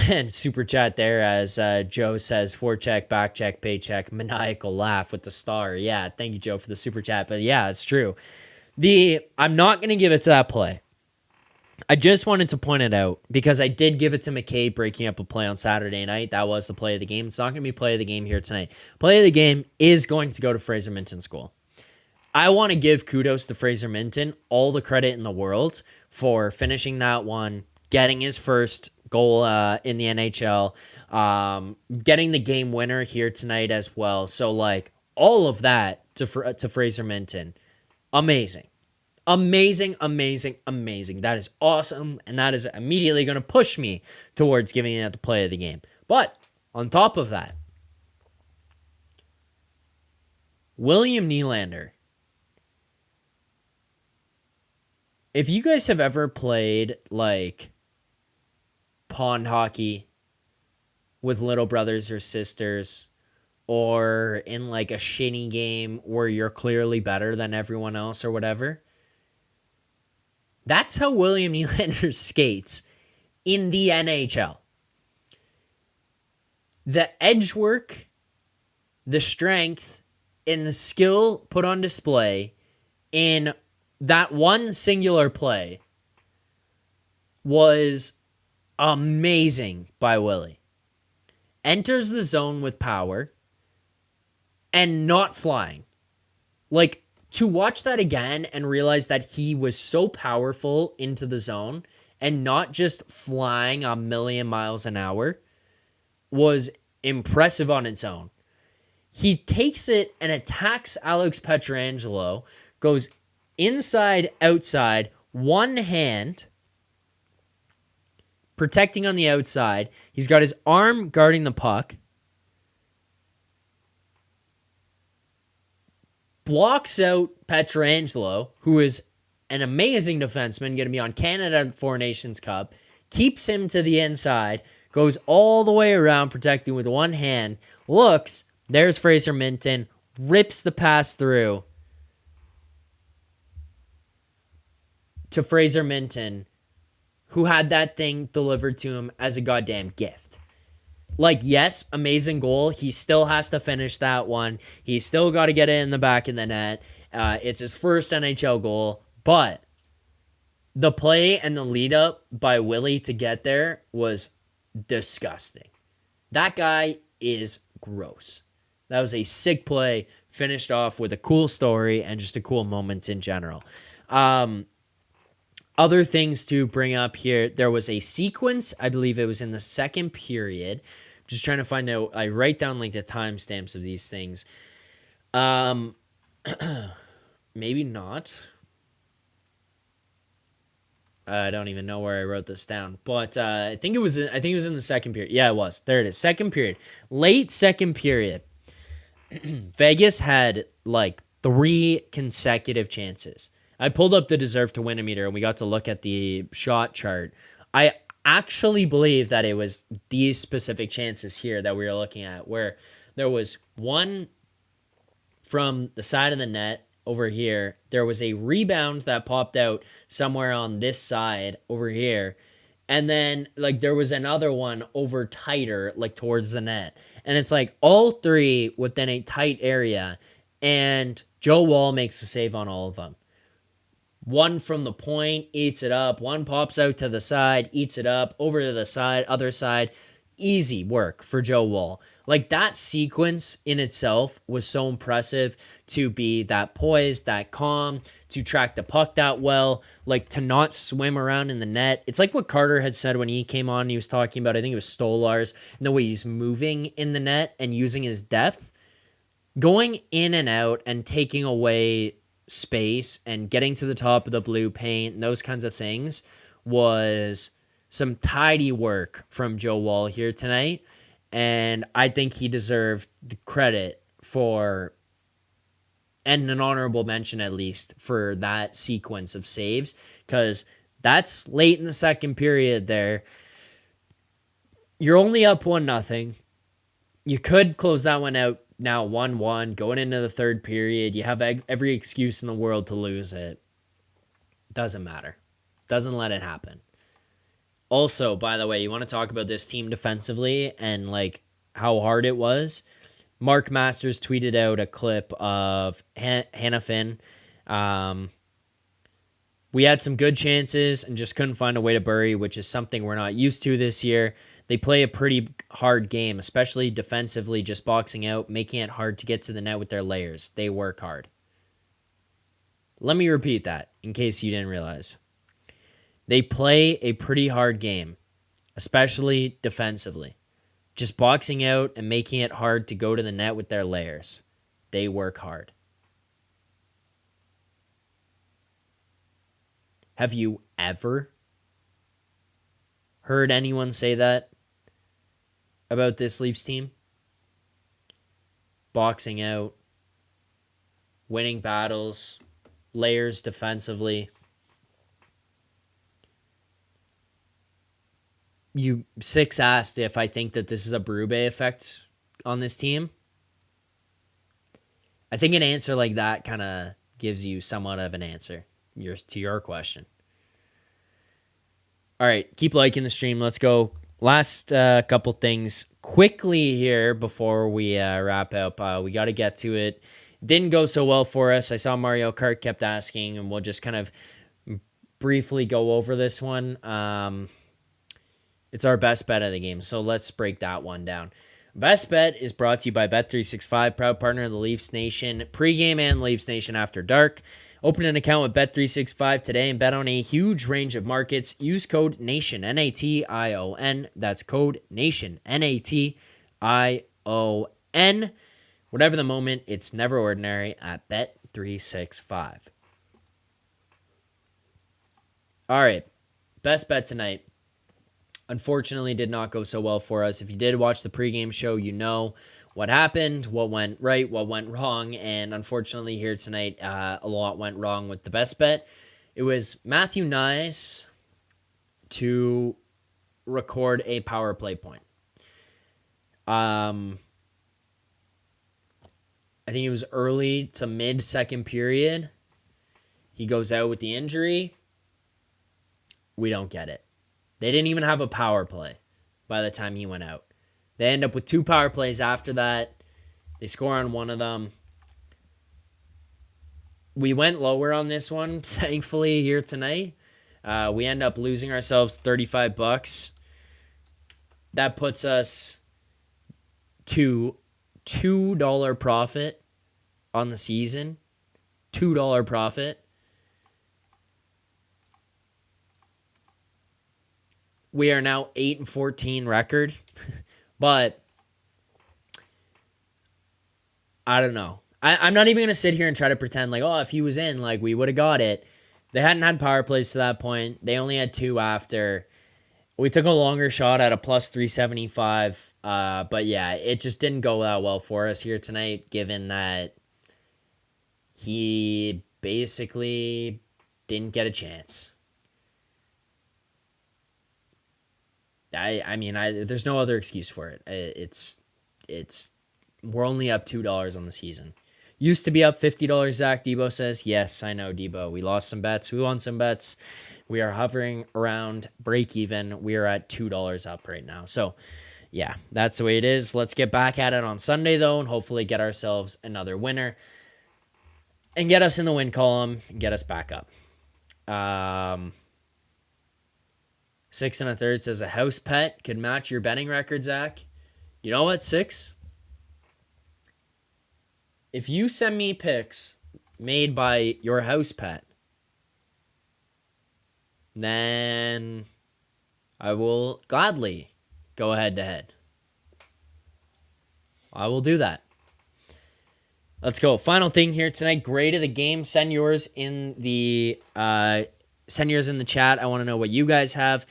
And super chat there as Joe says, forecheck, back check, paycheck, maniacal laugh with the star. Yeah, thank you, Joe, for the super chat. But yeah, it's true. I'm not going to give it to that play. I just wanted to point it out because I did give it to McCabe breaking up a play on Saturday night. That was the play of the game. It's not going to be play of the game here tonight. Play of the game is going to go to Fraser Minton's goal. I want to give kudos to Fraser Minton, all the credit in the world for finishing that one, getting his first goal in the NHL, getting the game winner here tonight as well. So, like, all of that to Fraser Minton. Amazing. Amazing, amazing, amazing. That is awesome, and that is immediately going to push me towards giving it the play of the game. But, on top of that, William Nylander. If you guys have ever played, like, pond hockey with little brothers or sisters, or in like a shitty game where you're clearly better than everyone else or whatever, that's how William Nylander skates in the NHL. The edge work, the strength, and the skill put on display in that one singular play was amazing by Willie. Enters the zone with power and not flying. Like, to watch that again and realize that he was so powerful into the zone and not just flying a million miles an hour was impressive on its own. He takes it and attacks Alex Pietrangelo, goes inside, outside, one hand, protecting on the outside. He's got his arm guarding the puck. Blocks out Pietrangelo, who is an amazing defenseman, going to be on Canada Four Nations Cup. Keeps him to the inside. Goes all the way around, protecting with one hand. Looks, there's Fraser Minton. Rips the pass through to Fraser Minton, who had that thing delivered to him as a goddamn gift. Like, yes, amazing goal. He still has to finish that one. He's still got to get it in the back of the net. It's his first NHL goal, but the play and the lead up by Willie to get there was disgusting. That guy is gross. That was a sick play, finished off with a cool story and just a cool moment in general. Other things to bring up here, there was a sequence, I believe it was in the second period. Just trying to find out, I write down like the timestamps of these things. Maybe not. I don't even know where I wrote this down, but I think it was in the second period. Yeah, it was. There it is. Second period. Late second period. Vegas had like 3 consecutive chances. I pulled up the deserve to win meter and we got to look at the shot chart. I actually believe that it was these specific chances here that we were looking at, where there was one from the side of the net over here. There was a rebound that popped out somewhere on this side over here. And then like there was another one over tighter, like towards the net. And it's like all 3 within a tight area. And Joe Woll makes a save on all of them. One from the point, eats it up. One pops out to the side, eats it up, over to the side, other side. Easy work for Joe Woll. Like that sequence in itself was so impressive, to be that poised, that calm, to track the puck that well, like to not swim around in the net. It's like what Carter had said when he came on. He was talking about, I think it was Stolarz, and the way he's moving in the net and using his depth, going in and out and taking away space and getting to the top of the blue paint and those kinds of things was some tidy work from Joe Woll here tonight. And I think he deserved the credit for, and an honorable mention at least, for that sequence of saves, because that's late in the second period there. You're only up 1-0. You could close that one out now 1-1 going into the third period. You have every excuse in the world to lose it. Doesn't matter. Doesn't let it happen. Also, by the way, you want to talk about this team defensively and like how hard it was. Mark Masters tweeted out a clip of Hanifin. We had some good chances and just couldn't find a way to bury, which is something we're not used to this year. They play a pretty hard game, especially defensively, just boxing out, making it hard to get to the net with their layers. They work hard. Let me repeat that in case you didn't realize. They play a pretty hard game, especially defensively. Just boxing out and making it hard to go to the net with their layers. They work hard. Have you ever heard anyone say that about this Leafs team? Boxing out, winning battles, layers defensively. Six asked if I think that this is a Berube effect on this team. I think an answer like that kind of gives you somewhat of an answer to your question. All right, keep liking the stream. Let's go. Last couple things quickly here before we wrap up. We got to get to it. Didn't go so well for us. I saw Mario Kart kept asking, and we'll just kind of briefly go over this one. It's our best bet of the game, so let's break that one down. Best Bet is brought to you by Bet365, proud partner of the Leafs Nation pregame and Leafs Nation after dark. Open an account with Bet365 today and bet on a huge range of markets. Use code NATION, N-A-T-I-O-N. That's code NATION, N-A-T-I-O-N. Whatever the moment, it's never ordinary at Bet365. All right, best bet tonight. Unfortunately, did not go so well for us. If you did watch the pregame show, you know what happened, what went right, what went wrong, and unfortunately here tonight, a lot went wrong with the best bet. It was Matthew Knies to record a power play point. I think it was early to mid-second period. He goes out with the injury. We don't get it. They didn't even have a power play by the time he went out. They end up with 2 power plays after that. They score on one of them. We went lower on this one, thankfully, here tonight. We end up losing ourselves $35. That puts us to $2 profit on the season. $2 profit. We are now 8-14 record, but I don't know. I'm not even going to sit here and try to pretend like, oh, if he was in, like, we would have got it. They hadn't had power plays to that point. They only had 2 after. We took a longer shot at a plus 375. But yeah, it just didn't go that well for us here tonight, given that he basically didn't get a chance. I mean, there's no other excuse for it. It's we're only up $2 on the season. Used to be up $50, Zack. Debo says, yes, I know, Debo. We lost some bets. We won some bets. We are hovering around break even. We are at $2 up right now. So, yeah, that's the way it is. Let's get back at it on Sunday, though, and hopefully get ourselves another winner and get us in the win column and get us back up. 6 1/3 says a house pet could match your betting record, Zack. You know what, 6? If you send me picks made by your house pet, then I will gladly go head to head. I will do that. Let's go. Final thing here tonight. Grade of the game. Send yours in the chat. I want to know what you guys have.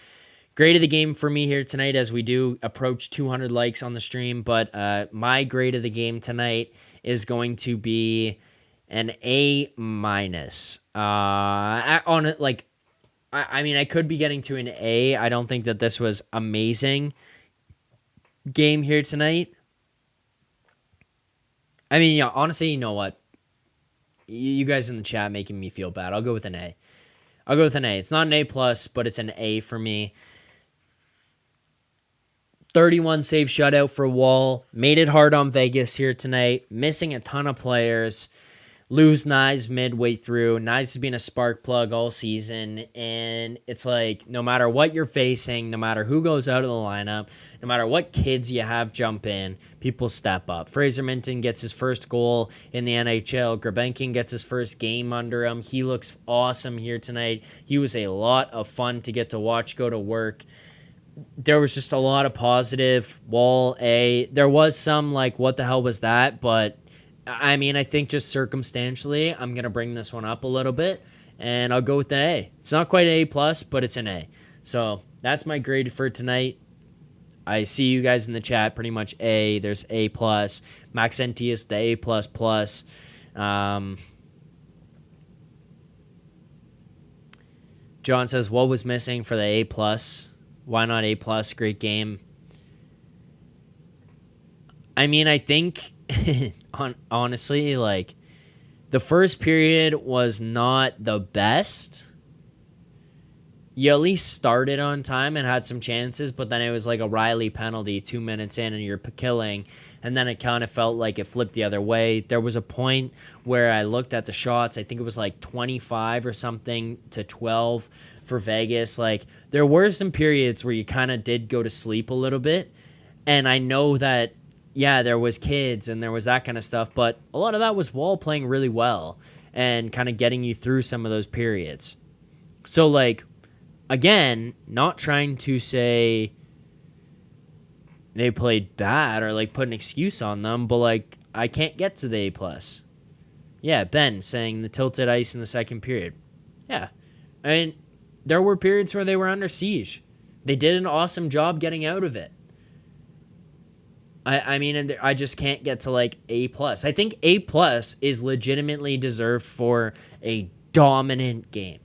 Grade of the game for me here tonight, as we do approach 200 likes on the stream. But my grade of the game tonight is going to be an A-. I mean, I could be getting to an A. I don't think that this was amazing game here tonight. I mean, yeah, honestly, you know what? You guys in the chat making me feel bad. I'll go with an A. It's not an A+, but it's an A for me. 31 save shutout for Woll. Made it hard on Vegas here tonight. Missing a ton of players. Lose Knies midway through. Knies has been a spark plug all season. And it's like, no matter what you're facing, no matter who goes out of the lineup, no matter what kids you have jump in, people step up. Fraser Minton gets his first goal in the NHL. Grabenkin gets his first game under him. He looks awesome here tonight. He was a lot of fun to get to watch go to work. There was just a lot of positive. Woll, A. There was some, like, what the hell was that? But, I mean, I think just circumstantially, I'm going to bring this one up a little bit, and I'll go with the A. It's not quite an A+, but it's an A. So, that's my grade for tonight. I see you guys in the chat, pretty much A. There's A+. Maxentius, the A++. John says, what was missing for the A+? Why not A+? Great game. I mean, I think, honestly, like, the first period was not the best. You at least started on time and had some chances, but then it was like a Riley penalty 2 minutes in and you're killing, and then it kind of felt like it flipped the other way. There was a point where I looked at the shots. I think it was like 25 or something to 12 for Vegas. Like, there were some periods where you kind of did go to sleep a little bit, and I know that, yeah, there was kids and there was that kind of stuff, but a lot of that was Woll playing really well and kind of getting you through some of those periods. So, like, again, not trying to say they played bad or, like, put an excuse on them, but, like, I can't get to the A+. Yeah, Ben saying the tilted ice in the second period. Yeah. I mean, there were periods where they were under siege. They did an awesome job getting out of it. I mean, and I just can't get to, like, A+. I think A+ is legitimately deserved for a dominant game.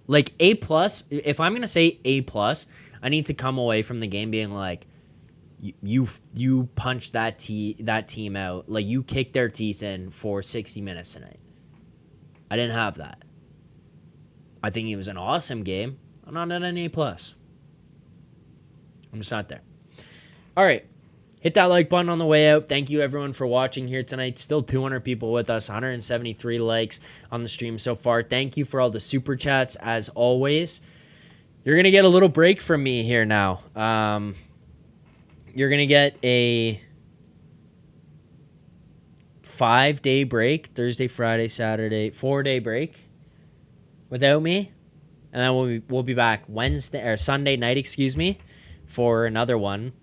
Like, A+, if I'm going to say A+, I need to come away from the game being like, you punched that team out. Like, you kicked their teeth in for 60 minutes tonight. I didn't have that. I think it was an awesome game. I'm not at an A+. I'm just not there. All right. Hit that like button on the way out. Thank you, everyone, for watching here tonight. Still 200 people with us, 173 likes on the stream so far. Thank you for all the super chats, as always. You're going to get a little break from me here now. You're going to get a 5-day break, Thursday, Friday, Saturday, 4-day break without me. And then we'll be back Sunday night, for another one.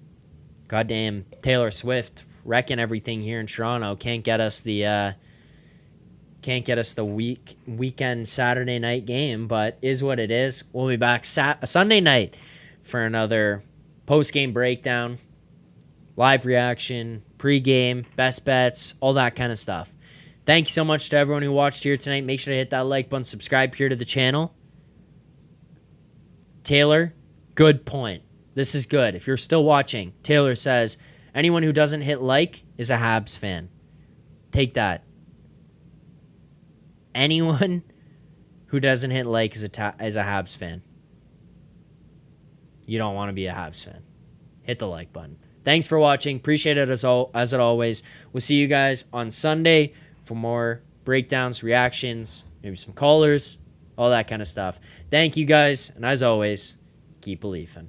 Goddamn Taylor Swift wrecking everything here in Toronto. Can't get us the weekend Saturday night game, but is what it is. We'll be back Sunday night for another post-game breakdown, live reaction, pre-game, best bets, all that kind of stuff. Thank you so much to everyone who watched here tonight. Make sure to hit that like button, subscribe here to the channel. Taylor, good point. This is good. If you're still watching, Taylor says, anyone who doesn't hit like is a Habs fan. Take that. Anyone who doesn't hit like is a Habs fan. You don't want to be a Habs fan. Hit the like button. Thanks for watching. Appreciate it as always. We'll see you guys on Sunday for more breakdowns, reactions, maybe some callers, all that kind of stuff. Thank you guys, and as always, keep believing.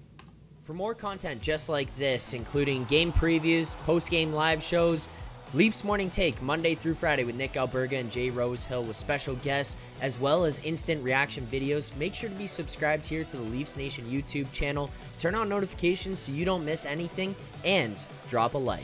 For more content just like this, including game previews, post-game live shows, Leafs Morning Take Monday through Friday with Nick Alberga and Jay Rosehill with special guests, as well as instant reaction videos, make sure to be subscribed here to the Leafs Nation YouTube channel. Turn on notifications so you don't miss anything, and drop a like.